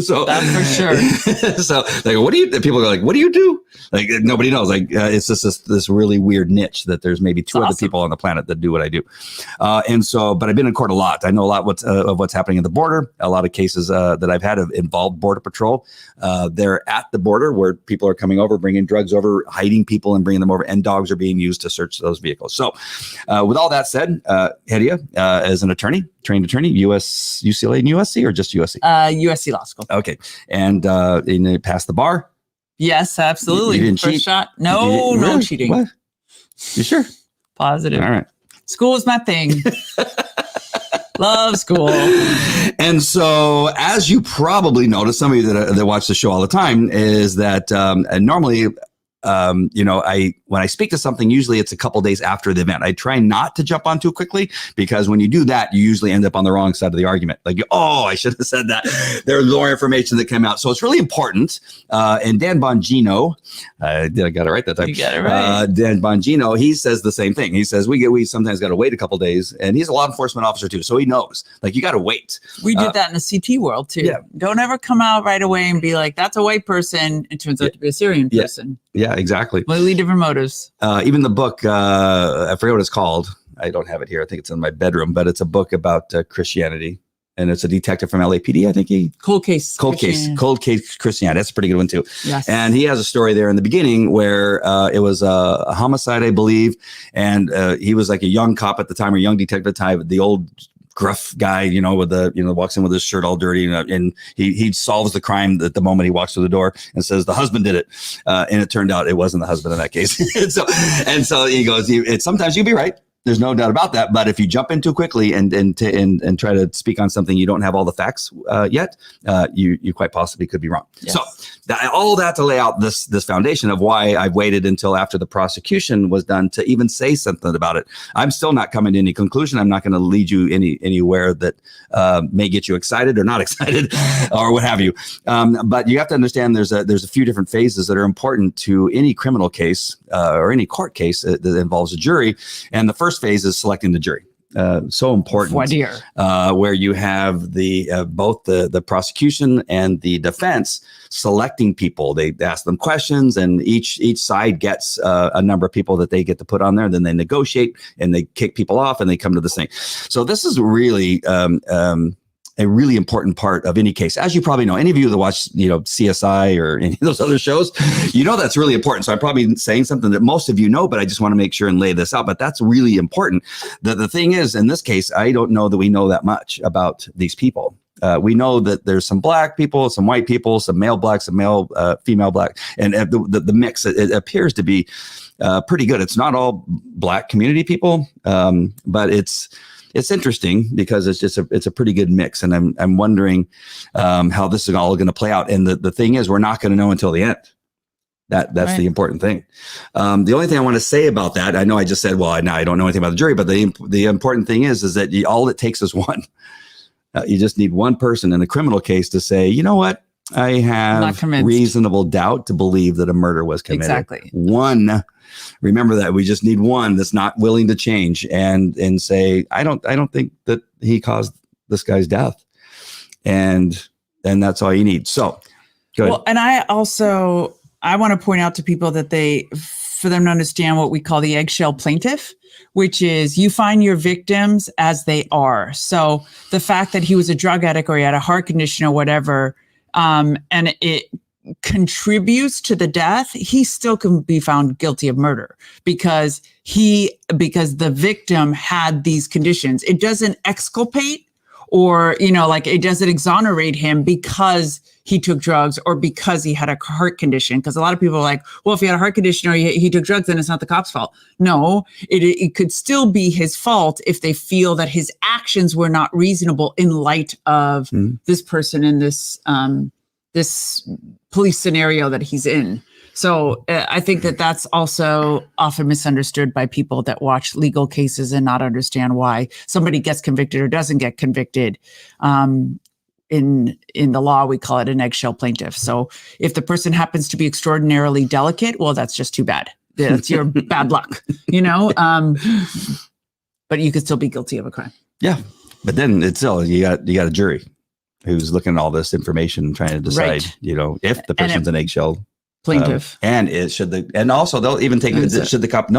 So that's for sure. So like, what do you, people go like, what do you do? Like nobody knows. Like it's just this really weird niche that there's maybe two other people on the planet that do what I do. And so, but I've been in court a lot. I know a lot of what's happening at the border. A lot of cases that I've had have involved Border Patrol. They're at the border where people are coming over, bringing drugs over, hiding people and bringing them over, and dogs are being used to search those vehicles. So with all that said, Hedieh, as an attorney, trained attorney, UCLA and USC, or just USC? USC Law School. Okay. And you passed the bar? Yes, absolutely. You didn't First cheat? shot. No, Really? no cheating. What? You sure? Positive. All right. School is my thing. Love school. And so, as you probably notice, some of you that watch the show all the time, is that normally, when I speak to something, usually it's a couple days after the event. I try not to jump on too quickly, because when you do that, you usually end up on the wrong side of the argument. Like, oh, I should have said that. There's more information that came out. So it's really important. And Dan Bongino, I got it right that time. You got it right. Dan Bongino, he says the same thing. He says, we sometimes got to wait a couple days. And he's a law enforcement officer too. So he knows, like, you got to wait. We did that in the CT world too. Yeah. Don't ever come out right away and be like, that's a white person. It turns out to be a Syrian person. Yeah, exactly. Completely different motives. Even the book, I forget what it's called. I don't have it here. I think it's in my bedroom, but it's a book about Christianity. And it's a detective from LAPD, I think Cold Case Christianity. That's a pretty good one too. Yes. And he has a story there in the beginning where it was a homicide, I believe. And he was like a young cop at the time, or young detective at the time, the old gruff guy, with the, walks in with his shirt all dirty, and he solves the crime at the moment he walks through the door and says the husband did it. And it turned out it wasn't the husband in that case. and so he goes, sometimes you'll be right. There's no doubt about that. But if you jump in too quickly and try to speak on something you don't have all the facts yet, you quite possibly could be wrong. Yes. So all that to lay out this foundation of why I've waited until after the prosecution was done to even say something about it. I'm still not coming to any conclusion. I'm not going to lead you anywhere that may get you excited or not excited or what have you. But you have to understand there's a few different phases that are important to any criminal case or any court case that involves a jury. And the first phase is selecting the jury. So important. Where you have both the prosecution and the defense selecting people. They ask them questions, and each side gets a number of people that they get to put on there. Then they negotiate and they kick people off, and they come to this thing. So this is really a really important part of any case. As you probably know, any of you that watch, CSI or any of those other shows, that's really important. So I'm probably saying something that most of you know, but I just want to make sure and lay this out. But that's really important. The thing is, in this case, I don't know that we know that much about these people. We know that there's some black people, some white people, some male black, some male female black, and the mix, it appears to be pretty good. It's not all black community people, but it's interesting because it's a pretty good mix, and I'm wondering how this is all going to play out. And the thing is, we're not going to know until the end. That's right. The important thing. The only thing I want to say about that, I know I just said, well, I don't know anything about the jury, but the important thing is that all it takes is one. You just need one person in a criminal case to say, you know what? I have reasonable doubt to believe that a murder was committed. Exactly. One. Remember that. We just need one that's not willing to change and say, I don't think that he caused this guy's death. And that's all you need. So go ahead. Well, and I want to point out to people that for them to understand what we call the eggshell plaintiff, which is you find your victims as they are. So the fact that he was a drug addict or he had a heart condition or whatever, and it contributes to the death, he still can be found guilty of murder because the victim had these conditions. It doesn't exculpate or, like it doesn't exonerate him because he took drugs or because he had a heart condition. Because a lot of people are like, well, if he had a heart condition or he took drugs, then it's not the cop's fault. No, it could still be his fault if they feel that his actions were not reasonable in light of this person in this police scenario that he's in. So I think that that's also often misunderstood by people that watch legal cases and not understand why somebody gets convicted or doesn't get convicted. In the law, we call it an eggshell plaintiff. So if the person happens to be extraordinarily delicate, well, that's just too bad. That's your bad luck, but you could still be guilty of a crime. Yeah. But then it's still, you got a jury who's looking at all this information and trying to decide, if the person's an eggshell plaintiff, and also they'll even take it. Should the cop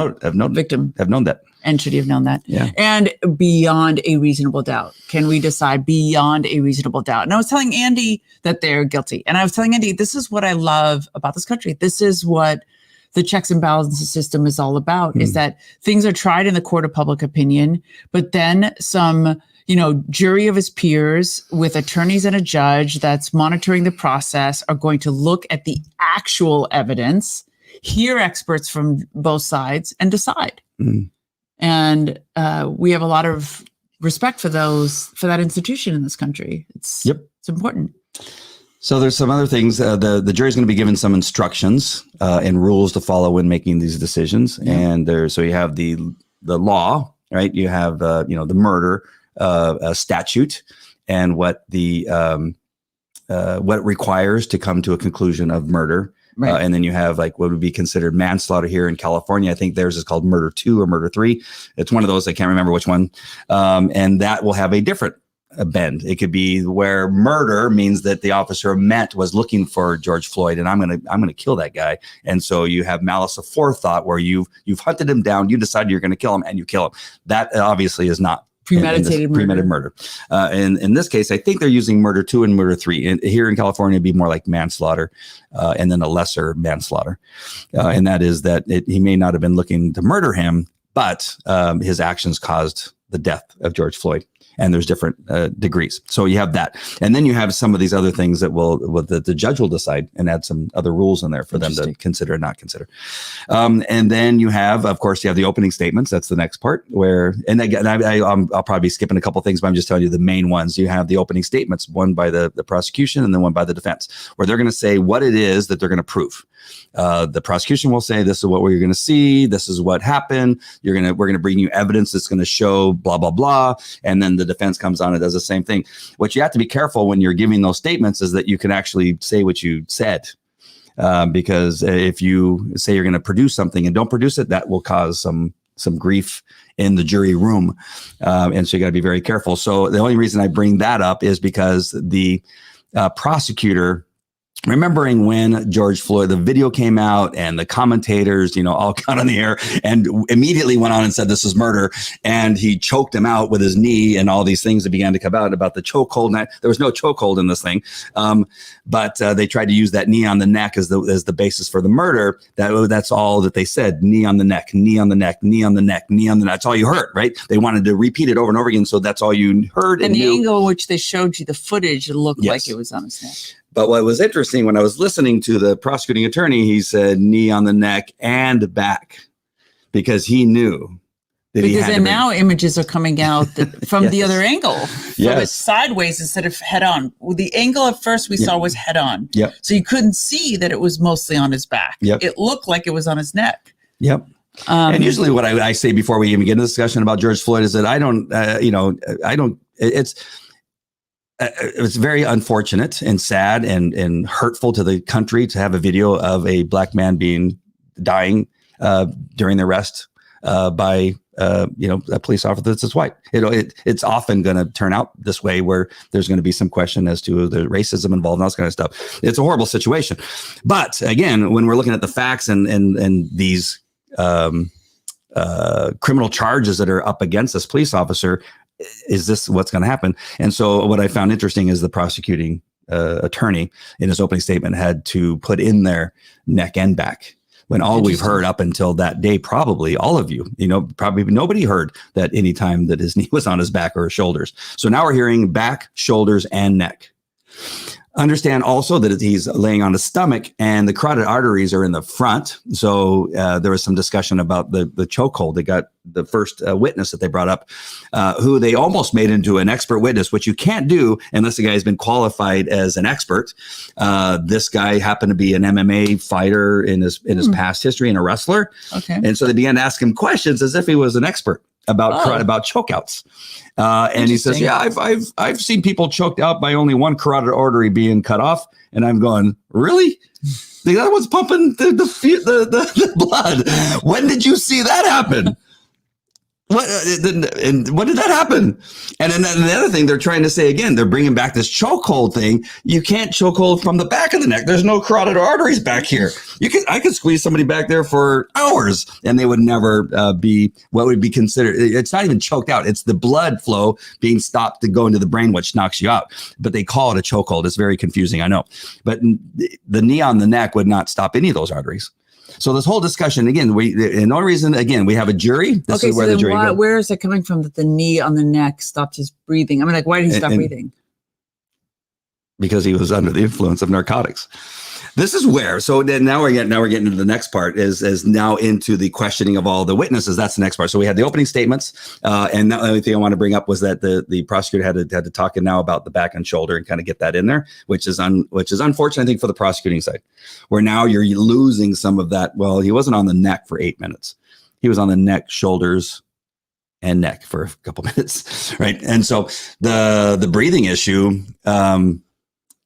victim have known that, and should he have known that? Yeah. And beyond a reasonable doubt, can we decide beyond a reasonable doubt? And I was telling Andy that they're guilty, and I was telling Andy, this is what I love about this country. This is what the checks and balances system is all about: is that things are tried in the court of public opinion, but then some jury of his peers with attorneys and a judge that's monitoring the process are going to look at the actual evidence, hear experts from both sides, and decide. And we have a lot of respect for that institution in this country. It's important. So there's some other things. The jury's going to be given some instructions and rules to follow when making these decisions. And so you have the law, right? You have the murder statute and what what it requires to come to a conclusion of murder. Right. And then you have like what would be considered manslaughter here in California. I think theirs is called murder 2 or murder 3. It's one of those. I can't remember which one. And that will have a different bend. It could be where murder means that the officer was looking for George Floyd, and I'm gonna kill that guy. And so you have malice of forethought, where you've hunted him down, you decided you're going to kill him, and you kill him. That obviously is not premeditated murder. In this case, I think they're using murder 2 and murder 3. And here in California, it'd be more like manslaughter, and then a lesser manslaughter. And that is that he may not have been looking to murder him, but his actions caused the death of George Floyd. And there's different degrees. So you have that. And then you have some of these other things that the judge will decide and add some other rules in there for them to consider and not consider. And then you have, of course, you have the opening statements. That's the next part where, and again, I'll probably be skipping a couple things, but I'm just telling you the main ones. You have the opening statements, one by the prosecution and then one by the defense, where they're going to say what it is that they're going to prove. The prosecution will say, this is what we're going to see. This is what happened. We're going to bring you evidence that's going to show blah, blah, blah. And then the defense comes on and does the same thing. What you have to be careful when you're giving those statements is that you can actually say what you said. Because if you say you're going to produce something and don't produce it, that will cause some grief in the jury room. And so you got to be very careful. So the only reason I bring that up is because the prosecutor, remembering when George Floyd, the video came out and the commentators, all got on the air and immediately went on and said, this is murder. And he choked him out with his knee and all these things that began to come out about the chokehold. There was no chokehold in this thing. But they tried to use that knee on the neck as the basis for the murder. That's all that they said. Knee on the neck, knee on the neck, knee on the neck, knee on the neck. That's all you heard, right? They wanted to repeat it over and over again. So that's all you heard. And the angle in which they showed you the footage, it looked like it was on his neck. But what was interesting, when I was listening to the prosecuting attorney, he said knee on the neck and back, because he knew that now images are coming out from the other angle, from it sideways instead of head on. Well, the angle at first we saw was head on. Yep. So you couldn't see that it was mostly on his back. Yep. It looked like it was on his neck. Yep. And usually what I say before we even get into the discussion about George Floyd is that it's very unfortunate and sad and hurtful to the country to have a video of a black man dying during the arrest by a police officer that's white. It's often going to turn out this way, where there's going to be some question as to the racism involved and all this kind of stuff. It's a horrible situation. But again, when we're looking at the facts and these criminal charges that are up against this police officer, is this what's going to happen? And so what I found interesting is the prosecuting attorney in his opening statement had to put in there neck and back, when all we've heard up until that day, probably all of you, probably nobody heard that any time that his knee was on his back or his shoulders. So now we're hearing back, shoulders, and neck. Understand also that he's laying on his stomach and the carotid arteries are in the front. So there was some discussion about the chokehold. They got the first witness that they brought up, who they almost made into an expert witness, which you can't do unless the guy has been qualified as an expert. This guy happened to be an MMA fighter in his past history and a wrestler. Okay. And so they began to ask him questions as if he was an expert about chokeouts. And he says, yeah, I've seen people choked out by only one carotid artery being cut off. And I'm going, really? The other one's pumping the blood. When did you see that happen? What did that happen? And then the other thing they're trying to say again, they're bringing back this chokehold thing. You can't chokehold from the back of the neck. There's no carotid arteries back here. I could squeeze somebody back there for hours and they would never be what would be considered. It's not even choked out. It's the blood flow being stopped to go into the brain, which knocks you out. But they call it a chokehold. It's very confusing, I know. But the knee on the neck would not stop any of those arteries. So this whole discussion, again, we have a jury. This is where the jury goes. Where is it coming from that the knee on the neck stopped his breathing? I mean, like, why did he stop breathing? Because he was under the influence of narcotics. This is where, so then now we're getting into the next part is now into the questioning of all the witnesses. That's the next part. So we had the opening statements. And the only thing I want to bring up was that the prosecutor had to talk now about the back and shoulder and kind of get that in there, which is unfortunate, I think, for the prosecuting side, where now you're losing some of that. Well, he wasn't on the neck for 8 minutes. He was on the neck, shoulders, and neck for a couple minutes. Right. And so the breathing issue,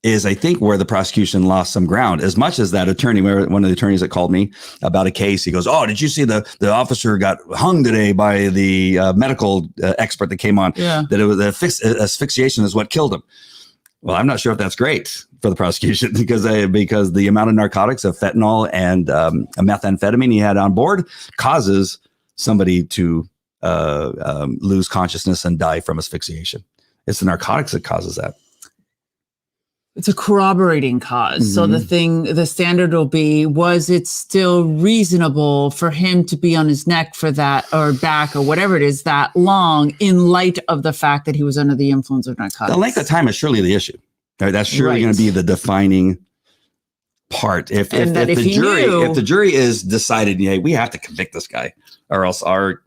is I think where the prosecution lost some ground. As much as that attorney, one of the attorneys that called me about a case, he goes, "Oh, did you see the officer got hung today by the medical expert that came on? Yeah. That it was asphyxiation is what killed him." Well, I'm not sure if that's great for the prosecution because the amount of narcotics of fentanyl and methamphetamine he had on board causes somebody to lose consciousness and die from asphyxiation. It's the narcotics that causes that. It's a corroborating cause. Mm-hmm. So the standard will be, was it still reasonable for him to be on his neck for that or back or whatever it is that long in light of the fact that he was under the influence of narcotics? The length of time is surely the issue. Right? That's surely going to be the defining part. If the jury is decided, yeah, we have to convict this guy or else our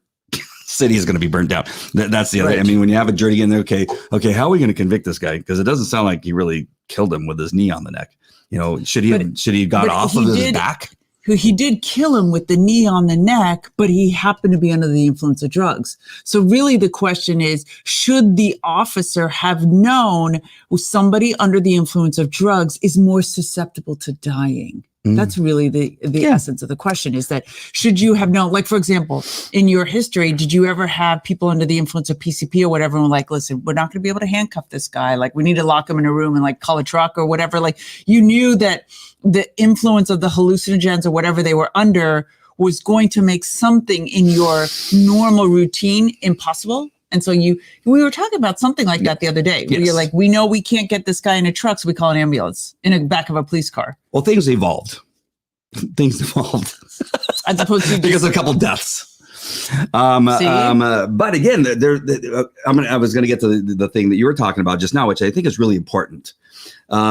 city is going to be burnt down. That's the other. Right. I mean, when you have a jury in there, okay, how are we going to convict this guy? Because it doesn't sound like he really killed him with his knee on the neck. Should he have got off of his back? He did kill him with the knee on the neck, but he happened to be under the influence of drugs. So really the question is, should the officer have known somebody under the influence of drugs is more susceptible to dying? That's really the essence of the question, is that should you have known, like, for example, in your history, did you ever have people under the influence of PCP or whatever and were like, listen, we're not going to be able to handcuff this guy. Like, we need to lock him in a room and like call a truck or whatever. Like, you knew that the influence of the hallucinogens or whatever they were under was going to make something in your normal routine impossible. And so we were talking about something like that the other day. Yes. You're like, we know we can't get this guy in a truck, so we call an ambulance in the back of a police car. Well, things evolved. As opposed to because of a couple deaths. But again, I was going to get to the thing that you were talking about just now, which I think is really important.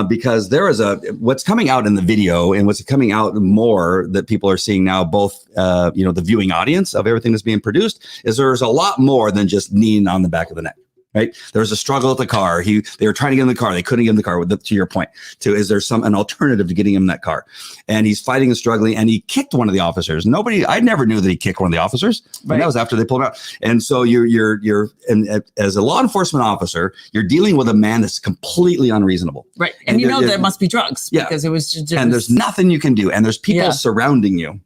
Because there is what's coming out in the video and what's coming out more that people are seeing now, both, the viewing audience of everything that's being produced, is there's a lot more than just kneeing on the back of the neck. Right. There was a struggle at the car. They were trying to get in the car. They couldn't get in the car. To your point, is there an alternative to getting him in that car? And he's fighting and struggling. And he kicked one of the officers. I never knew that he kicked one of the officers. Right. And that was after they pulled him out. And so you're as a law enforcement officer, you're dealing with a man that's completely unreasonable. Right. And there must be drugs. Yeah. Because it was just. And there's nothing you can do. And there's people surrounding you.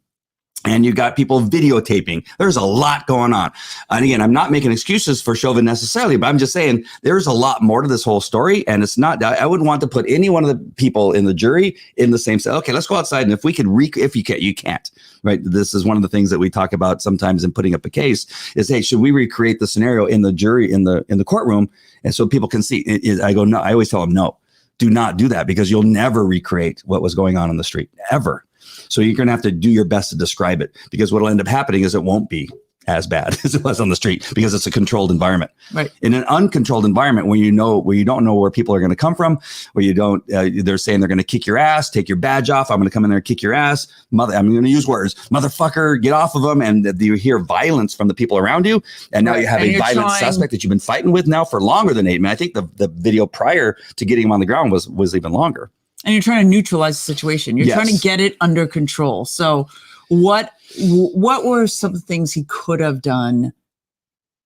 And you got people videotaping. There's a lot going on. And again, I'm not making excuses for Chauvin necessarily, but I'm just saying there's a lot more to this whole story. And it's not, I wouldn't want to put any one of the people in the jury in the same set. Okay, let's go outside. And if we could, if you can't, right? This is one of the things that we talk about sometimes in putting up a case is, hey, should we recreate the scenario in the jury, in the courtroom? And so people can see. I go, no, I always tell them, no, do not do that because you'll never recreate what was going on the street, ever. So you're going to have to do your best to describe it, because what will end up happening is it won't be as bad as it was on the street, because it's a controlled environment. Right. In an uncontrolled environment, where you don't know where people are going to come from, where you don't, they're saying they're going to kick your ass, take your badge off. I'm going to come in there and kick your ass. I'm going to use words, motherfucker, get off of them. And you hear violence from the people around you. And now you have a violent suspect that you've been fighting with now for longer than 8 minutes. I think the video prior to getting him on the ground was even longer. And you're trying to neutralize the situation. You're trying to get it under control. So what were some things he could have done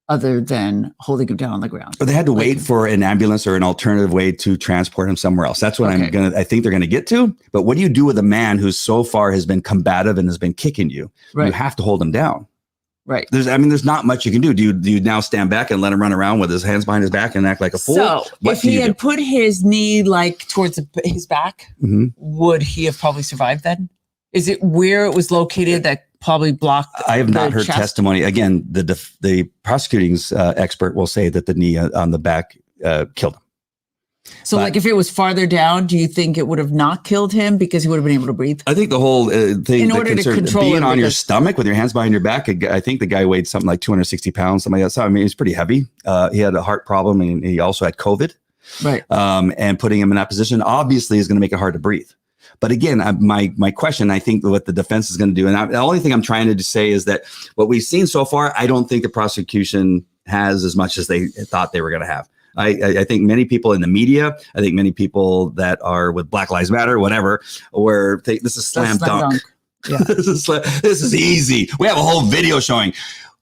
other than holding him down on the ground? But they had to wait for an ambulance or an alternative way to transport him somewhere else. That's what I think they're going to get to. But what do you do with a man who so far has been combative and has been kicking you? Right. You have to hold him down. Right. There's not much you can do. Do you now stand back and let him run around with his hands behind his back and act like a fool? So if he had put his knee like towards his back, would he have probably survived then? Is it where it was located that probably blocked? I have not heard testimony. Again, the prosecuting expert will say that the knee on the back killed him. So, like, if it was farther down, do you think it would have not killed him because he would have been able to breathe? I think the whole thing, in order to control being on your stomach with your hands behind your back, I think the guy weighed something like 260 pounds, something like that. So, I mean, he's pretty heavy. He had a heart problem, and he also had COVID. Right. And putting him in that position obviously is going to make it hard to breathe. But again, my question, I think what the defense is going to do, and the only thing I'm trying to say is that what we've seen so far, I don't think the prosecution has as much as they thought they were going to have. I think many people in the media, I think many people that are with Black Lives Matter, whatever, where this is slam dunk. Yeah. this is easy. We have a whole video showing.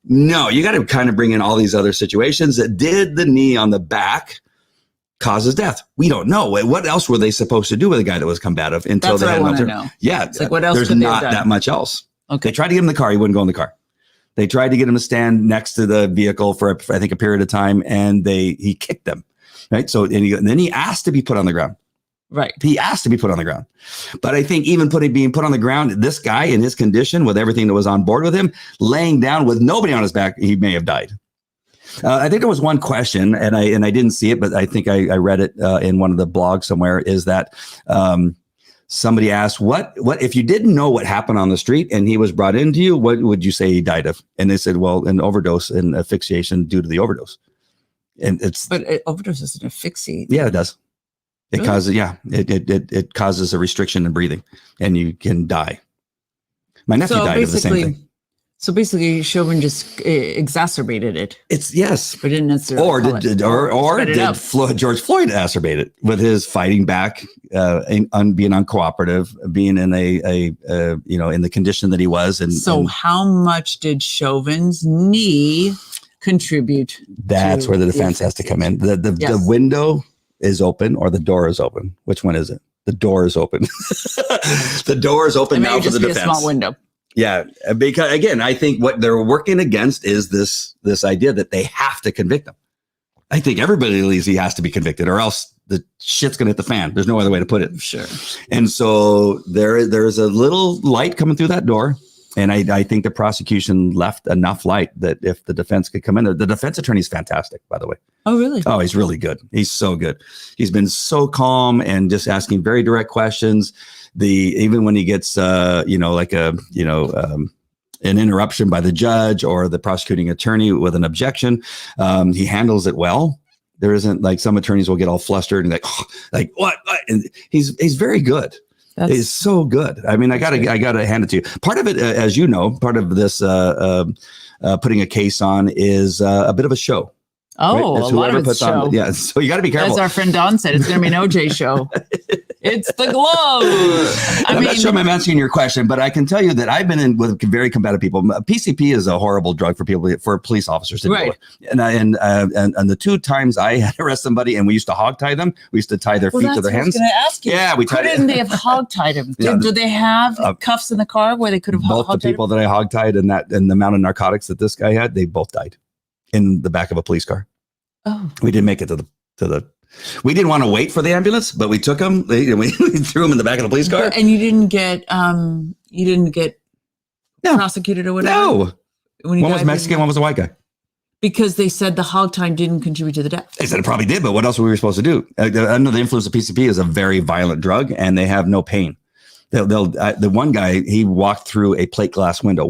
No, you got to kind of bring in all these other situations. Did the knee on the back cause his death? We don't know. What else were they supposed to do with a guy that was combative until they had an alternative? Yeah, it's like, what else? There's not that much else. Okay. They tried to get him in the car. He wouldn't go in the car. They tried to get him to stand next to the vehicle for, I think, a period of time, and he kicked them. Right. So and then he asked to be put on the ground. Right. He asked to be put on the ground. But I think even being put on the ground, this guy in his condition with everything that was on board with him, laying down with nobody on his back, he may have died. I think there was one question, and I didn't see it, but I think I read it in one of the blogs somewhere, is that somebody asked, what if you didn't know what happened on the street and he was brought into you, what would you say he died of? And they said, well, an overdose and asphyxiation due to the overdose. And overdose doesn't asphyxiate. Yeah, it does. It causes, it causes a restriction in breathing, and you can die. My nephew died of the same thing. So basically, Chauvin just exacerbated it. But didn't necessarily. Did George Floyd exacerbate it with his fighting back, being uncooperative, being in in the condition that he was. And how much did Chauvin's knee contribute? That's where the defense has to come in. The window is open, or the door is open. Which one is it? The door is open. The door is open now for the defense. A small window. Yeah, because again, I think what they're working against is this idea that they have to convict him. I think everybody believes he has to be convicted, or else the shit's going to hit the fan. There's no other way to put it. Sure. And so there's a little light coming through that door. And I think the prosecution left enough light that if the defense could come in, the defense attorney is fantastic, by the way. Oh, really? Oh, he's really good. He's so good. He's been so calm and just asking very direct questions. Even when he gets, an interruption by the judge or the prosecuting attorney with an objection, he handles it well. There isn't like some attorneys will get all flustered and like what? And he's very good. He's so good. I mean, I gotta hand it to you. Part of it, as you know, part of this putting a case on is a bit of a show. Oh, right? A lot of it's show. Yeah, so you got to be careful. As our friend Don said, it's going to be an OJ show. It's the glove. I'm not sure I'm answering your question, but I can tell you that I've been in with very combative people. PCP is a horrible drug for police officers to deal with. And the 2 times I had to arrest somebody and we used to hog tie them, we used to tie their feet to their hands. I was going to ask you. Yeah, we tied. Couldn't they have hog tied them? Did they have cuffs in the car where they could have both the people that I hog tied and the amount of narcotics that this guy had, they both died in the back of a police car. Oh, we didn't make it to the. We didn't want to wait for the ambulance, but we took them. We threw them in the back of the police car. And you didn't get prosecuted or whatever. No, one was Mexican, one was a white guy. Because they said the hog time didn't contribute to the death. They said it probably did, but what else were we supposed to do? Under the influence of PCP is a very violent drug, and they have no pain. The one guy, he walked through a plate glass window,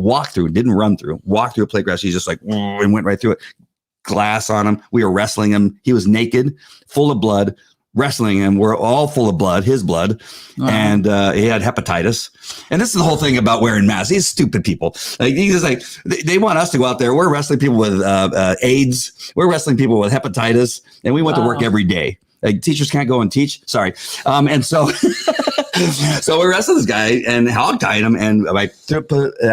didn't run through, walked through a plate glass. He's just like, and went right through it. Glass on him. We were wrestling him. He was naked, full of blood, wrestling him. We're all full of blood, his blood. Wow. And he had hepatitis. And this is the whole thing about wearing masks. These stupid people. Like, he's like, they want us to go out there. We're wrestling people with AIDS. We're wrestling people with hepatitis. And we went to work every day. Like, teachers can't go and teach. Sorry. And so, so we wrestled this guy and hogtied him. And I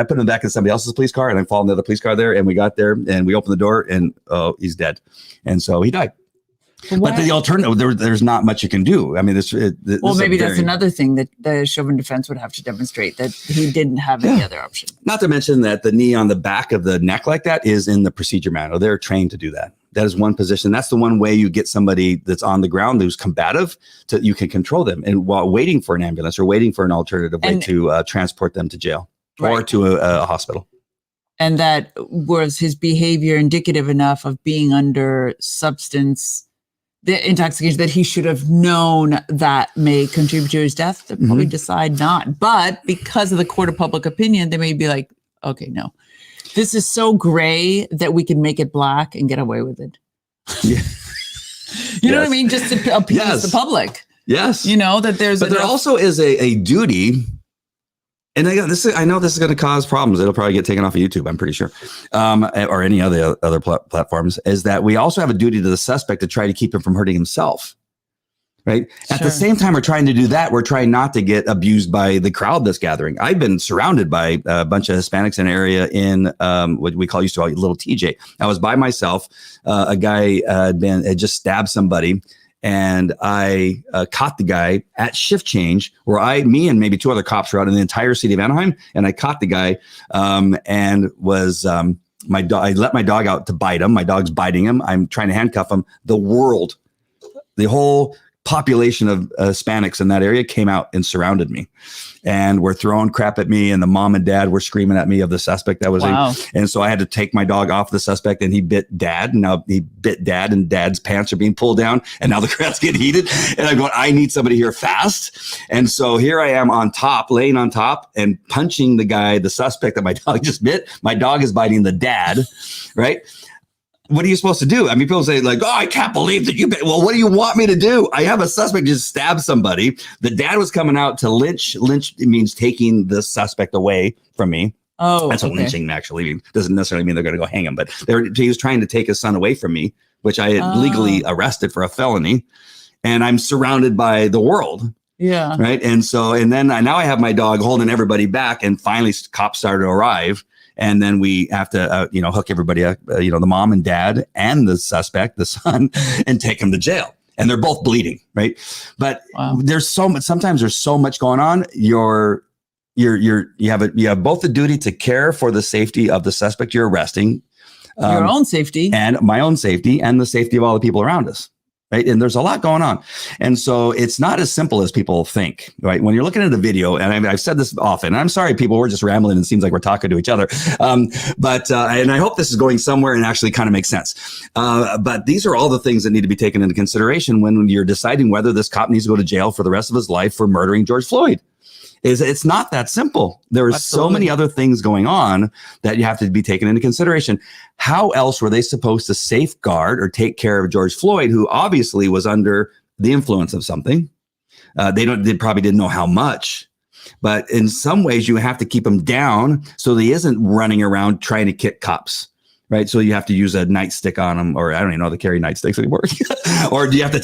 put him back in somebody else's police car, and I followed another police car there. And we got there and we opened the door, and he's dead. And so he died. But the alternative, there's not much you can do. I mean, maybe that's another thing that the Chauvin defense would have to demonstrate, that he didn't have any other option. Not to mention that the knee on the back of the neck like that is in the procedure manual. They're trained to do that. That is one position. That's the one way you get somebody that's on the ground who's combative, you can control them, and while waiting for an ambulance or waiting for an alternative way to transport them to jail or to a hospital. And that was his behavior indicative enough of being under substance the intoxication that he should have known that may contribute to his death? They'll probably decide not. But because of the court of public opinion, they may be like, okay, no. This is so gray that we can make it black and get away with it. Yeah. You know what I mean? Just to appease the public. Yes. You know, that there's... But there also is a duty... And I know this is going to cause problems. It'll probably get taken off of YouTube, I'm pretty sure, or any other platforms. Is that we also have a duty to the suspect to try to keep him from hurting himself, right? Sure. At the same time, we're trying to do that. We're trying not to get abused by the crowd that's gathering. I've been surrounded by a bunch of Hispanics in an area in what we used to call Little TJ. I was by myself. A guy had just stabbed somebody. And I caught the guy at shift change where me and maybe two other cops were out in the entire city of Anaheim. And I caught the guy and was my dog. I let my dog out to bite him. My dog's biting him. I'm trying to handcuff him. The whole population of Hispanics in that area came out and surrounded me and were throwing crap at me. And the mom and dad were screaming at me of the suspect that was in. And so I had to take my dog off the suspect, and he bit dad. And now he bit dad, and dad's pants are being pulled down. And now the crowd's getting heated. And I'm going, I need somebody here fast. And so here I am on top, laying on top and punching the suspect that my dog just bit. My dog is biting the dad, right? What are you supposed to do? I mean, people say like, oh, I can't believe that you bit. Well, what do you want me to do? I have a suspect just stabbed somebody. The dad was coming out to lynch. Lynch means taking the suspect away from me. Oh, that's what lynching actually means. Doesn't necessarily mean they're going to go hang him, but he was trying to take his son away from me, which I had legally arrested for a felony. And I'm surrounded by the world. Yeah. Right. And so, and then now I have my dog holding everybody back, and finally cops started to arrive. And then we have to, hook everybody up, the mom and dad and the suspect, the son, and take them to jail. And they're both bleeding, right? But there's so much. Sometimes there's so much going on. You have both the duty to care for the safety of the suspect you're arresting, your own safety, and my own safety, and the safety of all the people around us. Right. And there's a lot going on. And so it's not as simple as people think. Right. When you're looking at a video, and I've said this often, and I'm sorry, people, we're just rambling and it seems like we're talking to each other. But I hope this is going somewhere and actually kind of makes sense. But these are all the things that need to be taken into consideration when you're deciding whether this cop needs to go to jail for the rest of his life for murdering George Floyd. It's not that simple. There are so many other things going on that you have to be taken into consideration. How else were they supposed to safeguard or take care of George Floyd, who obviously was under the influence of something? They probably didn't know how much, but in some ways you have to keep him down so that he isn't running around trying to kick cops. Right. So you have to use a nightstick on them, or I don't even know, they carry nightsticks anymore. Or do you have to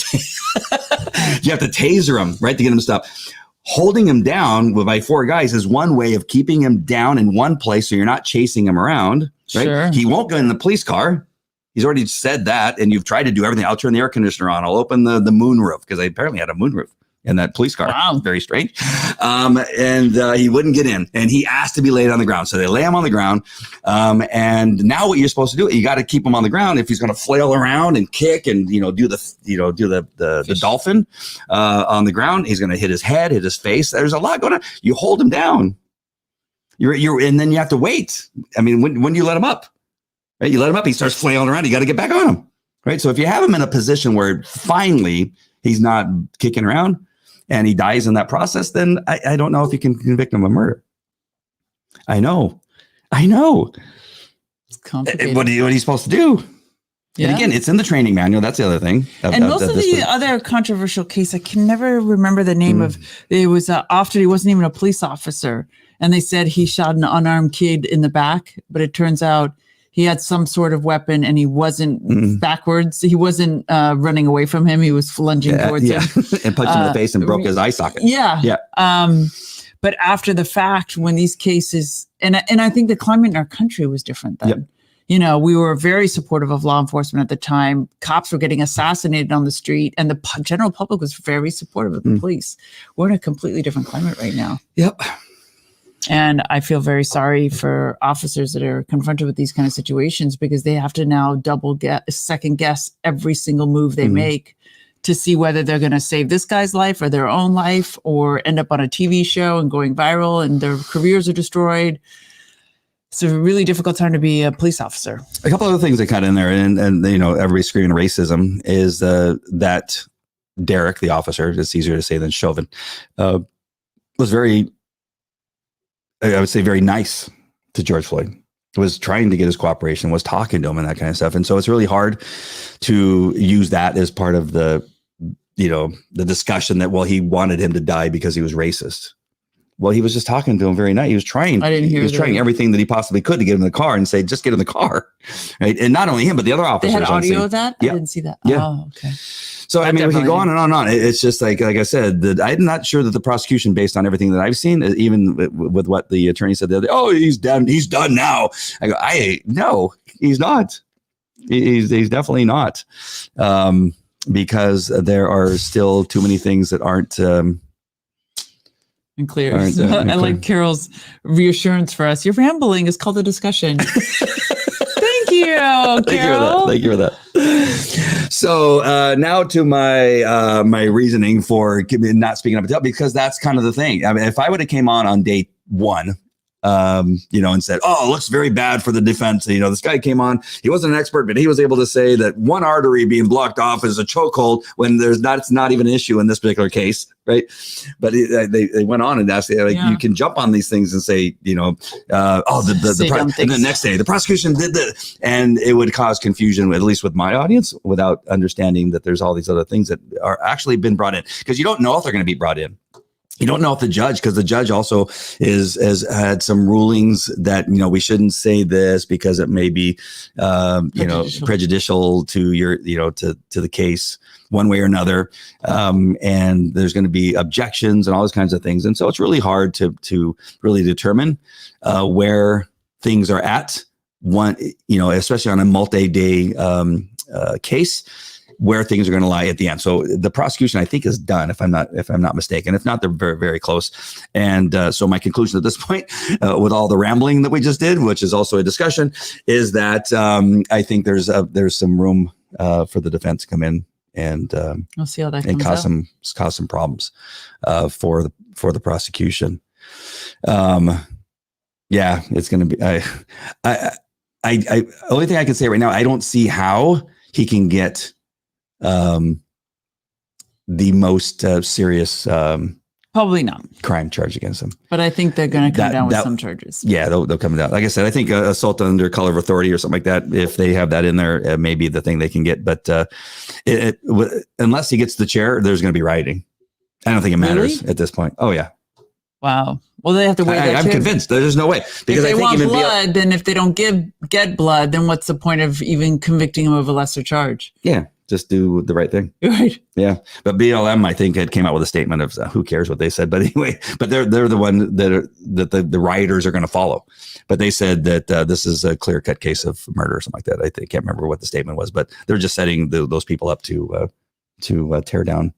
taser him, right, to get him to stop? Holding him down by four guys is one way of keeping him down in one place so you're not chasing him around, right? Sure. He won't go in the police car. He's already said that, and you've tried to do everything. I'll turn the air conditioner on. I'll open the moon roof, because they apparently had a moon roof in that police car. Wow. Very strange. And he wouldn't get in, and he asked to be laid on the ground. So they lay him on the ground. And now what you're supposed to do, you got to keep him on the ground. If he's going to flail around and kick and, do the dolphin on the ground, he's going to hit his head, hit his face. There's a lot going on. You hold him down. And then you have to wait. I mean, when you let him up, right? You let him up, he starts flailing around. You got to get back on him, right? So if you have him in a position where finally he's not kicking around, and he dies in that process, then I don't know if you can convict him of murder. I know. It's complicated. What are you supposed to do? Yeah. And again, it's in the training manual. That's the other thing. And most of the other controversial case, I can never remember the name of. It was after he wasn't even a police officer, and they said he shot an unarmed kid in the back, but it turns out he had some sort of weapon, and he wasn't backwards. He wasn't running away from him. He was lunging towards him and punched him in the face and broke his eye socket. Yeah. But after the fact, when these cases, and I think the climate in our country was different then. Yep. You know, we were very supportive of law enforcement at the time. Cops were getting assassinated on the street, and the general public was very supportive of the police. We're in a completely different climate right now. Yep. And I feel very sorry for officers that are confronted with these kind of situations, because they have to now second guess every single move they make to see whether they're going to save this guy's life or their own life, or end up on a TV show and going viral and their careers are destroyed. It's a really difficult time to be a police officer. A couple other things that cut in there, and you know, everybody's screaming racism, is that Derek, the officer, it's easier to say than Chauvin, was very, I would say, very nice to George Floyd. Was trying to get his cooperation, was talking to him and that kind of stuff. And so it's really hard to use that as part of the discussion that, well, he wanted him to die because he was racist. Well, he was just talking to him very nice. He was trying. He was trying everything that he possibly could to get him in the car and say, "Just get in the car," right? And not only him, but the other officers. They had audio of that. I didn't see that. Yeah. Oh, okay. So I mean, we could go on and on and on. It's just like I said, I'm not sure that the prosecution, based on everything that I've seen, even with what the attorney said the other day, oh, he's done. He's done now. I go, no, he's not. He's definitely not, because there are still too many things that aren't. And clear. I like Carol's reassurance for us. Your rambling is called a discussion. Thank you, Carol. Thank you for that. So now to my my reasoning for not speaking up, because that's kind of the thing. I mean, if I would have came on day one, and said, "Oh, it looks very bad for the defense." This guy came on, he wasn't an expert, but he was able to say that one artery being blocked off is a chokehold when it's not even an issue in this particular case, right? But they went on and asked, you can jump on these things and say, and the next day the prosecution did this, and it would cause confusion, at least with my audience, without understanding that there's all these other things that are actually been brought in, because you don't know if they're going to be brought in. You don't know if the judge, because the judge also has had some rulings that, we shouldn't say this because it may be, prejudicial to your, to the case one way or another. And there's going to be objections and all those kinds of things. And so it's really hard to really determine where things are at, especially on a multi-day case, where things are going to lie at the end. So the prosecution, I think, is done, if I'm not mistaken. If not, they're very, very close. And so my conclusion at this point, with all the rambling that we just did, which is also a discussion, is that I think there's some room for the defense to come in and we'll see how that and comes cause some problems for the prosecution. Yeah, it's going to be. I only thing I can say right now, I don't see how he can get the most serious probably not crime charge against him, but I think they're going to come down with some charges. Yeah, they'll come down. Like I said, I think assault under color of authority or something like that, if they have that in there, may be the thing they can get. But unless he gets the chair, there's going to be rioting. I don't think it matters at this point. Oh yeah. Wow. Well, they have to wait. I'm convinced there's no way, because if they want blood, then if they don't get blood, then what's the point of even convicting him of a lesser charge? Yeah. Just do the right thing. Right. Yeah. But BLM, I think, came out with a statement of who cares what they said. But anyway, but they're the one that the rioters are going to follow. But they said that this is a clear cut case of murder or something like that. I can't remember what the statement was, but they're just setting those people up to tear down.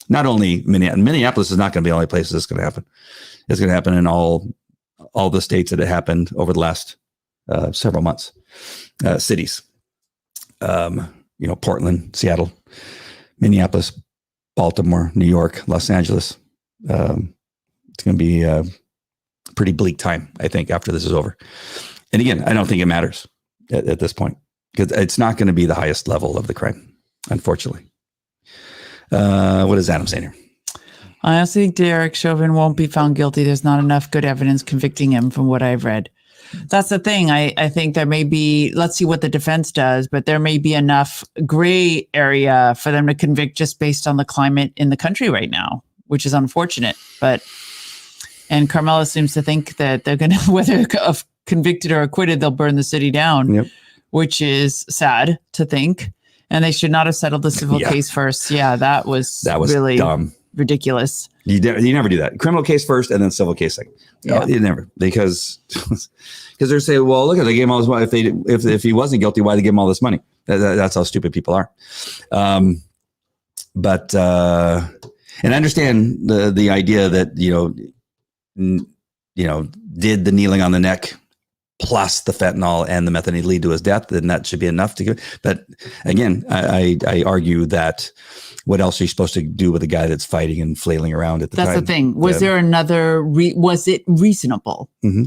Not only Minneapolis is not going to be the only place this is going to happen. It's going to happen in all the states that it happened over the last several months. Cities. Portland, Seattle, Minneapolis, Baltimore, New York, Los Angeles. It's going to be a pretty bleak time, I think, after this is over. And again, I don't think it matters at this point, because it's not going to be the highest level of the crime, unfortunately. What is Adam saying here? I also think Derek Chauvin won't be found guilty. There's not enough good evidence convicting him from what I've read. That's the thing. I think there may be, let's see what the defense does, but there may be enough gray area for them to convict just based on the climate in the country right now, which is unfortunate. And Carmela seems to think that they're going to, whether convicted or acquitted, they'll burn the city down, which is sad to think. And they should not have settled the civil case first. Yeah, that was really dumb. Ridiculous. You never do that. Criminal case first and then civil case second. Yeah. You never, because they're saying, well, look, they gave him all this money. If he wasn't guilty, why they give him all this money? That's how stupid people are. And I understand the idea that, did the kneeling on the neck plus the fentanyl and the methadone lead to his death, then that should be enough to give. But again, I argue that what else are you supposed to do with a guy that's fighting and flailing around at the time? That's the thing. Was there another, was it reasonable? Mm-hmm.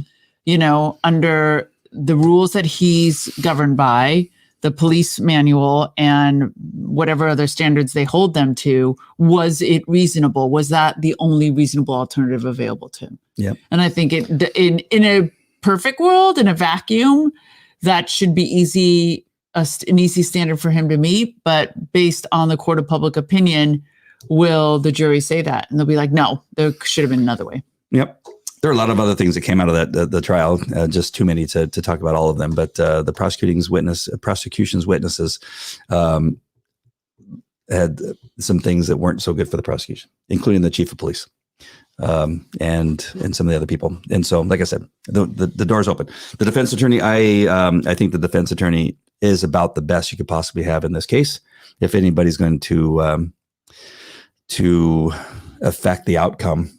Under the rules that he's governed by, the police manual and whatever other standards they hold them to, was it reasonable? Was that the only reasonable alternative available to him? Yeah. And I think in a perfect world, in a vacuum, that should be an easy standard for him to meet. But based on the court of public opinion, will the jury say that? And they'll be like, no, there should have been another way. Yep. There are a lot of other things that came out of the trial, just too many to talk about all of them. But the prosecution's witnesses had some things that weren't so good for the prosecution, including the chief of police and some of the other people. And so, like I said, the door's open. The defense attorney, I think the defense attorney is about the best you could possibly have in this case. If anybody's going to affect the outcome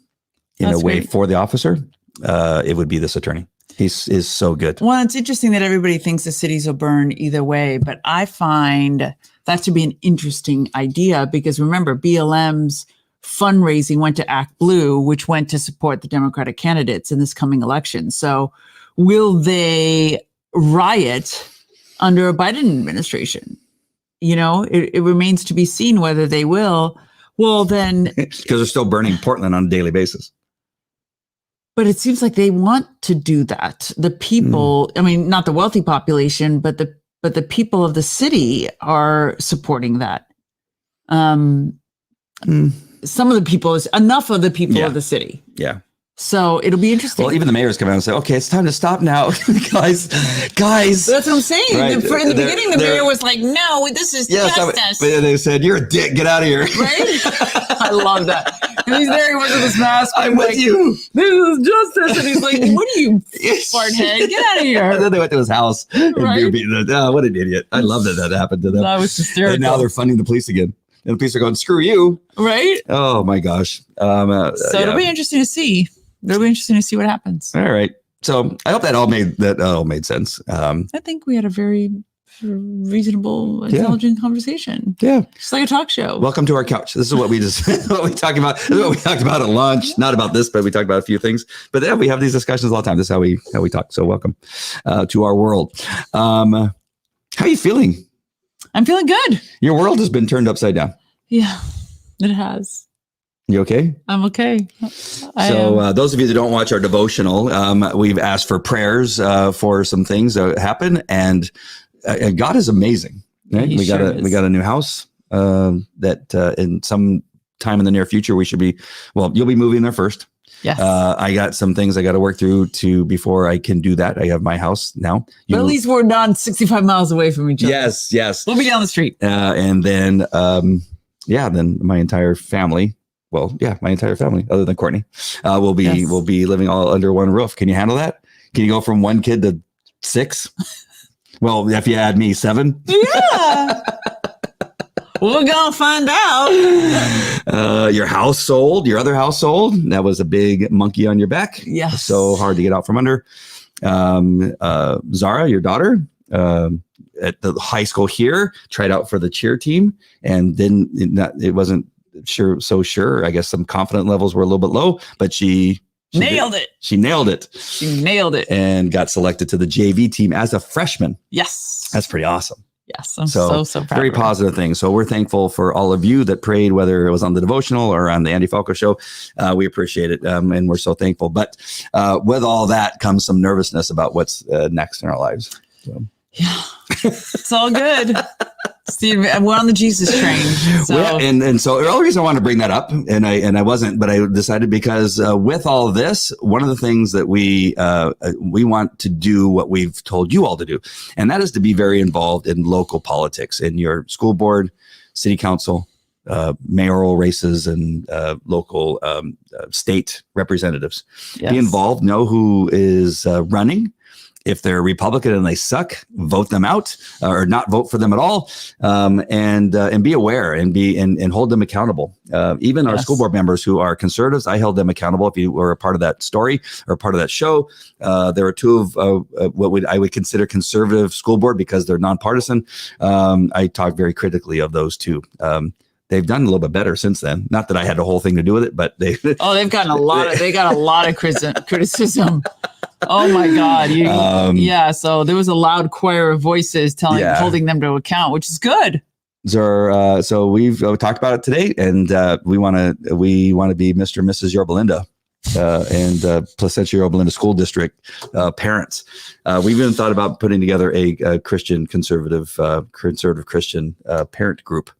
in a way for the officer, it would be this attorney. Is so good. Well, it's interesting that everybody thinks the cities will burn either way, but I find that to be an interesting idea because remember, BLM's fundraising went to Act Blue, which went to support the Democratic candidates in this coming election. So will they riot under a Biden administration? It remains to be seen whether they will. Well, then... Because they're still burning Portland on a daily basis. But it seems like they want to do that. The people, I mean, not the wealthy population, but the people of the city are supporting that. Some of the people, enough of the people of the city. Yeah. So it'll be interesting. Well, even the mayors come out and say, okay, it's time to stop now. guys. That's what I'm saying. Right. In the beginning, the mayor was like, no, this is justice. But they said, you're a dick. Get out of here. Right? I love that. And he's there, he went with his mask. I'm with you. This is justice. And he's like, what are you, fart head? Get out of here. And then they went to his house. Right? And what an idiot. I love that happened to them. That was hysterical. And now they're funding the police again. And the police are going, screw you. Right? Oh, my gosh. So it'll be interesting to see. It'll be interesting to see what happens. All right. So I hope that all made sense. I think we had a very reasonable, intelligent conversation. Yeah. Just like a talk show. Welcome to our couch. This is what we talk about. This is what we talked about at lunch. Not about this, but we talked about a few things. But yeah, we have these discussions all the time. This is how we talk. So welcome to our world. How are you feeling? I'm feeling good. Your world has been turned upside down. Yeah, it has. You okay? I'm okay. So those of you that don't watch our devotional, we've asked for prayers for some things that happen, and God is amazing. Right? We got a new house that in some time in the near future you'll be moving there first. Yes. I got some things I got to work through before I can do that. I have my house now. But at least we're not 65 miles away from each other. Yes. We'll be down the street. And then then my entire family. Well, yeah, my entire family, other than Courtney, will be living all under one roof. Can you handle that? Can you go from one kid to 6? Well, if you add me, 7. Yeah. We're gonna find out. Your house sold, your other house sold. That was a big monkey on your back. Yes. So hard to get out from under. Zara, your daughter, at the high school here, tried out for the cheer team, and then it wasn't sure. I guess some confidence levels were a little bit low, but she nailed it. She nailed it. And got selected to the JV team as a freshman. Yes. That's pretty awesome. Yes, I'm so proud. Very positive thing. So we're thankful for all of you that prayed, whether it was on the devotional or on the Andy Falco show. We appreciate it, and we're so thankful. But with all that comes some nervousness about what's next in our lives. So. Yeah, it's all good. Steve, we're on the Jesus train. So. Well, and so the only reason I wanted to bring that up, and I wasn't, but I decided because with all of this, one of the things that we want to do what we've told you all to do, and that is to be very involved in local politics, in your school board, city council, mayoral races, and local state representatives. Yes. Be involved. Know who is running. If they're Republican and they suck, vote them out or not vote for them at all, and be aware and hold them accountable. Even our school board members who are conservatives, I held them accountable. If you were a part of that story or part of that show, there are two of what I would consider conservative school board because they're nonpartisan. I talked very critically of those two. They've done a little bit better since then. Not that I had a whole thing to do with it, but they've gotten they got a lot of criticism. Oh my God. So there was a loud choir of voices holding them to account, which is good. So we've talked about it today, and we want to be Mr. and Mrs. Yorba Linda and Placentia Yorba Linda School District parents. We've even thought about putting together a Christian conservative Christian parent group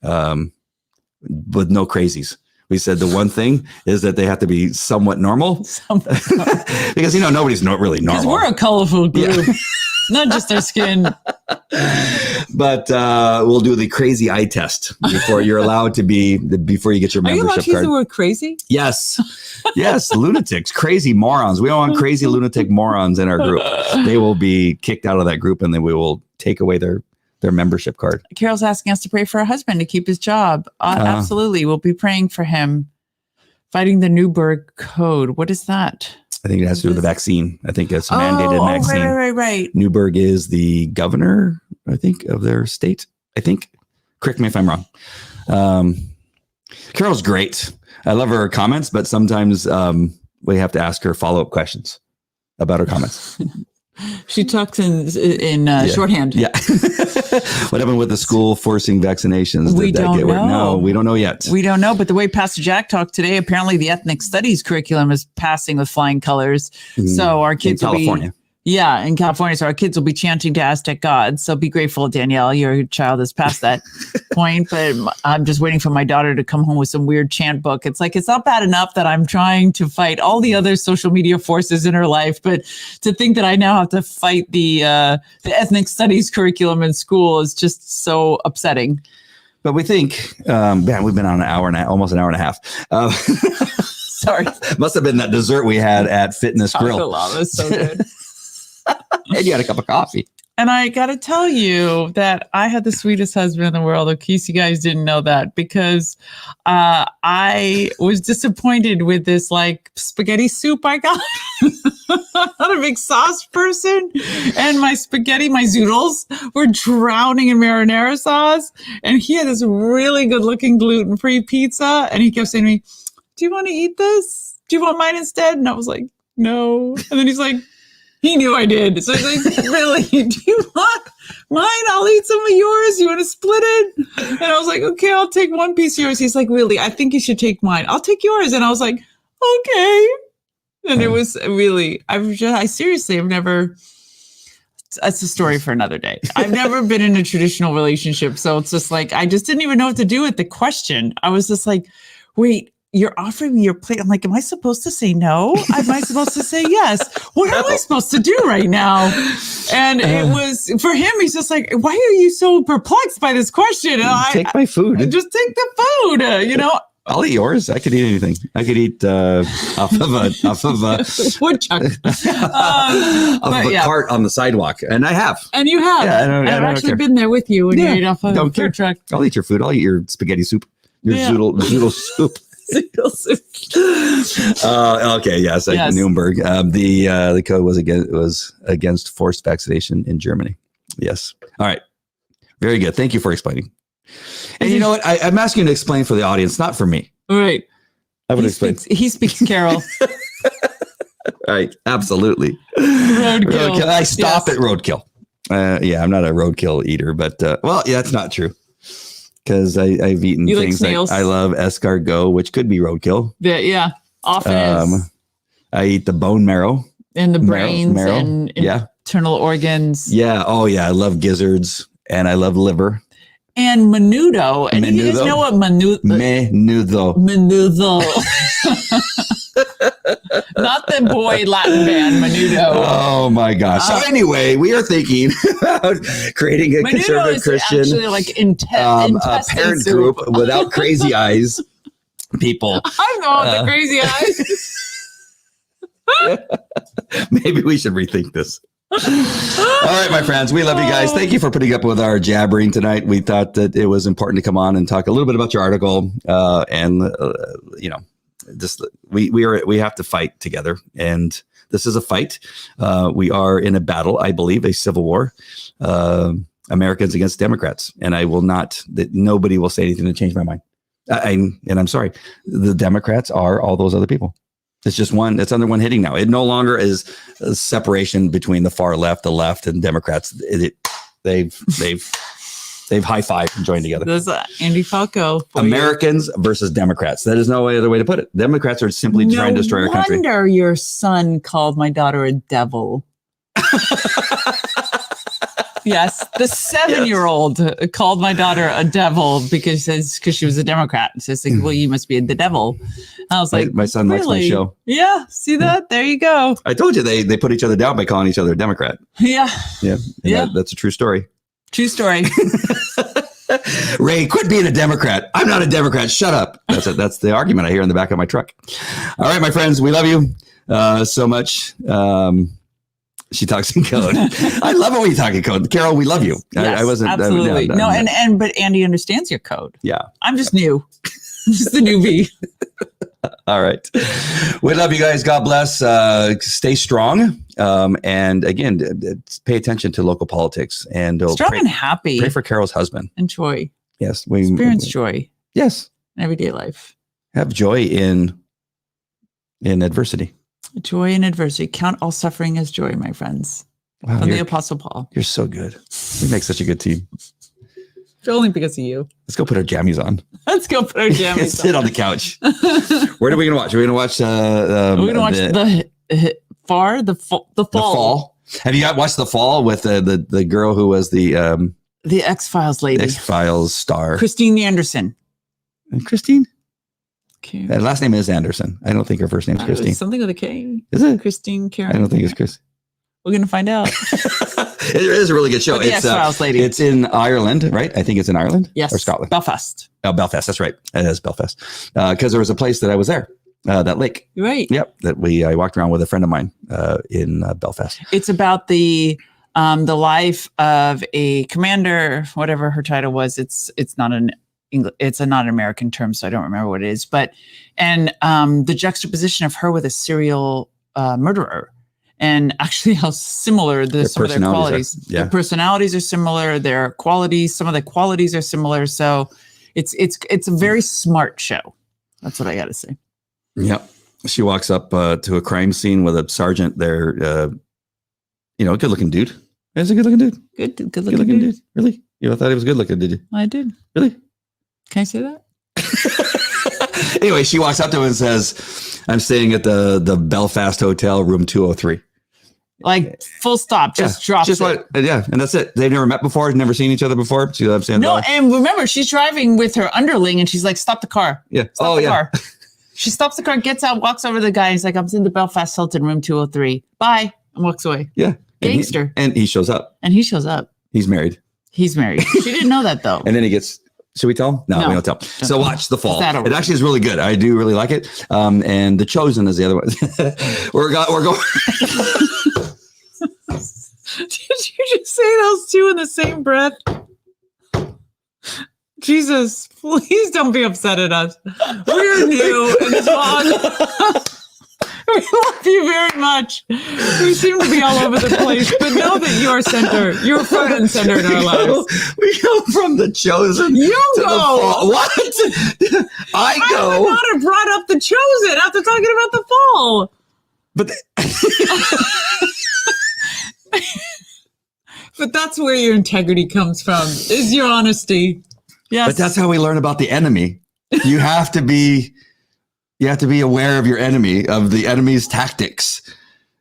with no crazies. We said the one thing is that they have to be somewhat normal because, nobody's not really normal. Because we're a colorful group, not just our skin. But we'll do the crazy eye test before you're allowed to before you get your membership card. Are you allowed to use the word crazy? Yes. Yes. Lunatics, crazy morons. We don't want crazy lunatic morons in our group. They will be kicked out of that group, and then we will take away their membership card. Carol's asking us to pray for her husband to keep his job. Absolutely. We'll be praying for him. Fighting the Newburgh Code. What is that? I think it has to do with the vaccine. I think it's a mandated vaccine. Right. Newburgh is the governor, I think, of their state. I think. Correct me if I'm wrong. Carol's great. I love her comments, but sometimes we have to ask her follow-up questions about her comments. She talks in shorthand. Yeah. What happened with the school forcing vaccinations? We don't know. No, we don't know yet. We don't know. But the way Pastor Jack talked today, apparently the ethnic studies curriculum is passing with flying colors. So our kids in California. In California. So our kids will be chanting to Aztec gods. So be grateful, Danielle. Your child has passed that point. But I'm just waiting for my daughter to come home with some weird chant book. It's like, it's not bad enough that I'm trying to fight all the other social media forces in her life. But to think that I now have to fight the ethnic studies curriculum in school is just so upsetting. But we think, we've been on almost an hour and a half. Sorry. Must have been that dessert we had at Fitness Grill. Chocolate lava is so good. And you had a cup of coffee. And I got to tell you that I had the sweetest husband in the world, in case you guys didn't know that, because I was disappointed with this spaghetti soup I got. I'm not a big sauce person. And my zoodles were drowning in marinara sauce. And he had this really good looking gluten-free pizza. And he kept saying to me, "Do you want to eat this? Do you want mine instead?" And I was like, "No." And then he's like, he knew I did. So he's like, "Really? Do you want mine? I'll eat some of yours. You want to split it?" And I was like, "Okay, I'll take one piece of yours." He's like, "Really? I think you should take mine. I'll take yours." And I was like, "Okay." And it was really, I seriously have never, that's a story for another day. I've never been in a traditional relationship. So it's just like, I just didn't even know what to do with the question. I was just like, wait, you're offering me your plate. I'm like, am I supposed to say no? Am I supposed to say yes? What am I supposed to do right now? And it was, for him, he's just like, why are you so perplexed by this question? And take my food. Just take the food, I'll eat yours. I could eat anything. I could eat off of a woodchuck, cart on the sidewalk, and I have. And you have. Yeah, I've actually been there with you when you ate off of a food truck. I'll eat your food. I'll eat your spaghetti soup. Your zoodle soup. Okay. Yes. Nuremberg. The code was against forced vaccination in Germany. Yes. All right. Very good. Thank you for explaining. And you know what? I'm asking you to explain for the audience, not for me. All right. I would explain. He speaks Carol. Right. Absolutely. Roadkill. I stop at roadkill. Yeah, I'm not a roadkill eater, but well, yeah, it's not true because I've eaten You like things snails? I love escargot, which could be roadkill. Yeah, often is. I eat the bone marrow And the brains marrow. and Yeah. internal organs. Yeah. Oh, yeah. I love gizzards and I love liver. And menudo. And you guys know what menudo? Menudo. Not the boy Latin band, menudo. Oh my gosh. So anyway, we are thinking about creating a conservative Christian actually like a parent group without crazy eyes people. I know the crazy eyes. Maybe we should rethink this. All right, my friends, we love you guys. Thank you for putting up with our jabbering tonight. We thought that it was important to come on and talk a little bit about your article, and you know, just we have to fight together, and this is a fight. We are in a battle, I believe, a civil war. Americans against Democrats, and I will not. That nobody will say anything to change my mind. And I'm sorry, the Democrats are all those other people. It's just one. It's under one hitting now. It no longer is a separation between the far left, the left, and Democrats. They've high-fived and joined together. There's Andy Falco. Americans versus Democrats. That is no other way to put it. Democrats are simply trying to destroy our country. No wonder your son called my daughter a devil. Yes, the 7-year-old called my daughter a devil because she was a Democrat. It says, like, well, you must be the devil. I was like, my son likes my show. Yeah, see that? There you go. I told you they put each other down by calling each other a Democrat. Yeah. Yeah. That's a true story. True story. Ray, quit being a Democrat. I'm not a Democrat. Shut up. That's it. That's the argument I hear in the back of my truck. All right, my friends, we love you so much. She talks in code. I love it when you talk in code. Carol, we love you. Yes, I wasn't absolutely. But Andy understands your code. Yeah. I'm just new. I'm just the newbie. All right. We love you guys. God bless. Stay strong. And again, pay attention to local politics and strong and happy. Pray for Carol's husband. And joy. Yes. Experience joy. Yes. In everyday life. Have joy in adversity. Joy in adversity. Count all suffering as joy, my friends. Wow, From the Apostle Paul. You're so good. We make such a good team. Only because of you. Let's go put our jammies on. Let's go put our jammies on. Sit on the couch. What are we going to watch? Are we going to watch? We're going to watch the Fall. Have you watched The Fall with the girl who was the X-Files lady, X-Files star, Christine Anderson? Christine. Okay. That last name is Anderson. I don't think her first name is Christine. Something with a K. Is it Christine Karen? I don't think it's Chris. We're going to find out. It is a really good show. The X-Files lady. It's in Ireland, right? I think it's in Ireland. Yes. Or Scotland. Belfast. Oh, Belfast. That's right. It is Belfast. Because there was a place that I was there, that lake. Right. Yep. That I walked around with a friend of mine in Belfast. It's about the life of a commander, whatever her title was. It's not an English, it's a not an American term, so I don't remember what it is. But the juxtaposition of her with a serial murderer, and actually how similar some of their qualities. Their personalities are similar. Their qualities, some of the qualities are similar. So it's a very smart show. That's what I got to say. Yep. She walks up to a crime scene with a sergeant there. A good looking dude. He's a good looking dude. Good looking dude. Really? You thought he was good looking, did you? I did. Really? Can I say that? Anyway, she walks up to him and says, I'm staying at the Belfast Hotel, room 203. Like, full stop, drops it. And that's it. They've never met before, never seen each other before. See what I'm saying? No, and remember, she's driving with her underling, and she's like, stop the car. Yeah. Stop the car. She stops the car, gets out, walks over to the guy. He's like, I'm in the Belfast Hilton, room 203. Bye. And walks away. Yeah. Gangster. And he shows up. He's married. She didn't know that, though. And then he gets... Should we tell him? No, we don't tell him. So watch The Fall. It actually is really good. I do really like it. And The Chosen is the other one. we're going. Did you just say those two in the same breath? Jesus, please don't be upset at us. We're new and fun. We love you very much. We seem to be all over the place, but know that you're center. You're front and center in our lives. We go from The Chosen. You to go. The Fall. What? I go. I would not have brought up The Chosen after talking about The Fall. But But that's where your integrity comes from, is your honesty. Yes. But that's how we learn about the enemy. You have to be aware of your enemy, of the enemy's tactics.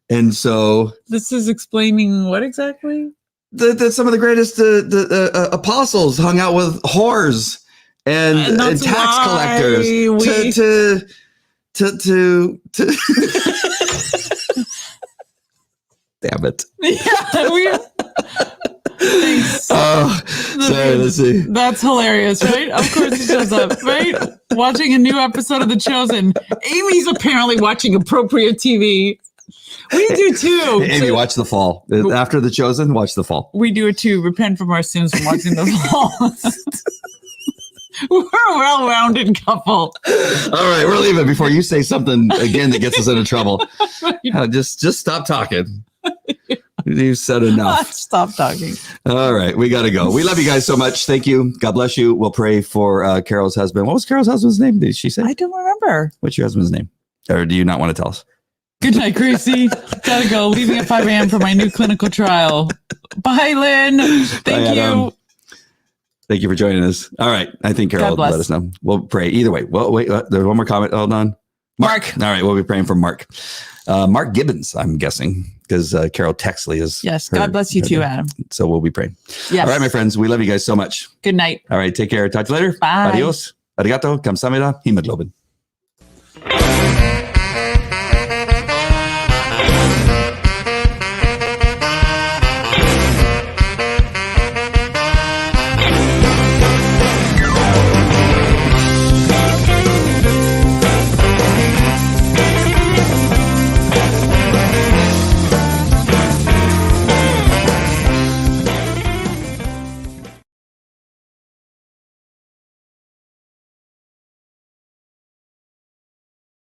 And so this is explaining what exactly? Some of the greatest apostles hung out with whores and tax collectors to damn it. Yeah, thanks. Oh, sorry, let's see. That's hilarious, right? Of course he shows up, right? Watching a new episode of The Chosen. Amy's apparently watching appropriate TV. We do too. Amy, so, watch The Fall. After The Chosen, watch The Fall. We do it too. Repent from our sins from watching The Fall. We're a well-rounded couple. All right, we're leaving before you say something again that gets us into trouble. Just stop talking. You said enough. Stop talking. All right, we got to go. We love you guys so much. Thank you. God bless you. We'll pray for Carol's husband. What was Carol's husband's name? Did she say? I don't remember. What's your husband's name? Or do you not want to tell us? Good night, Gracie. Gotta go. Leaving at 5 a.m. for my new clinical trial. Bye, Lynn. Thank you. Thank you for joining us. All right. I think Carol will let us know. We'll pray. Either way. Well, wait, there's one more comment. Hold on. Mark. All right. We'll be praying for Mark. Mark Gibbons, I'm guessing, because Carol Texley is. Yes. God bless you too, Adam. So we'll be praying. Yes. All right, my friends. We love you guys so much. Good night. All right. Take care. Talk to you later. Bye. Adios. Arigato. Kamsahamnida. Hemoglobin.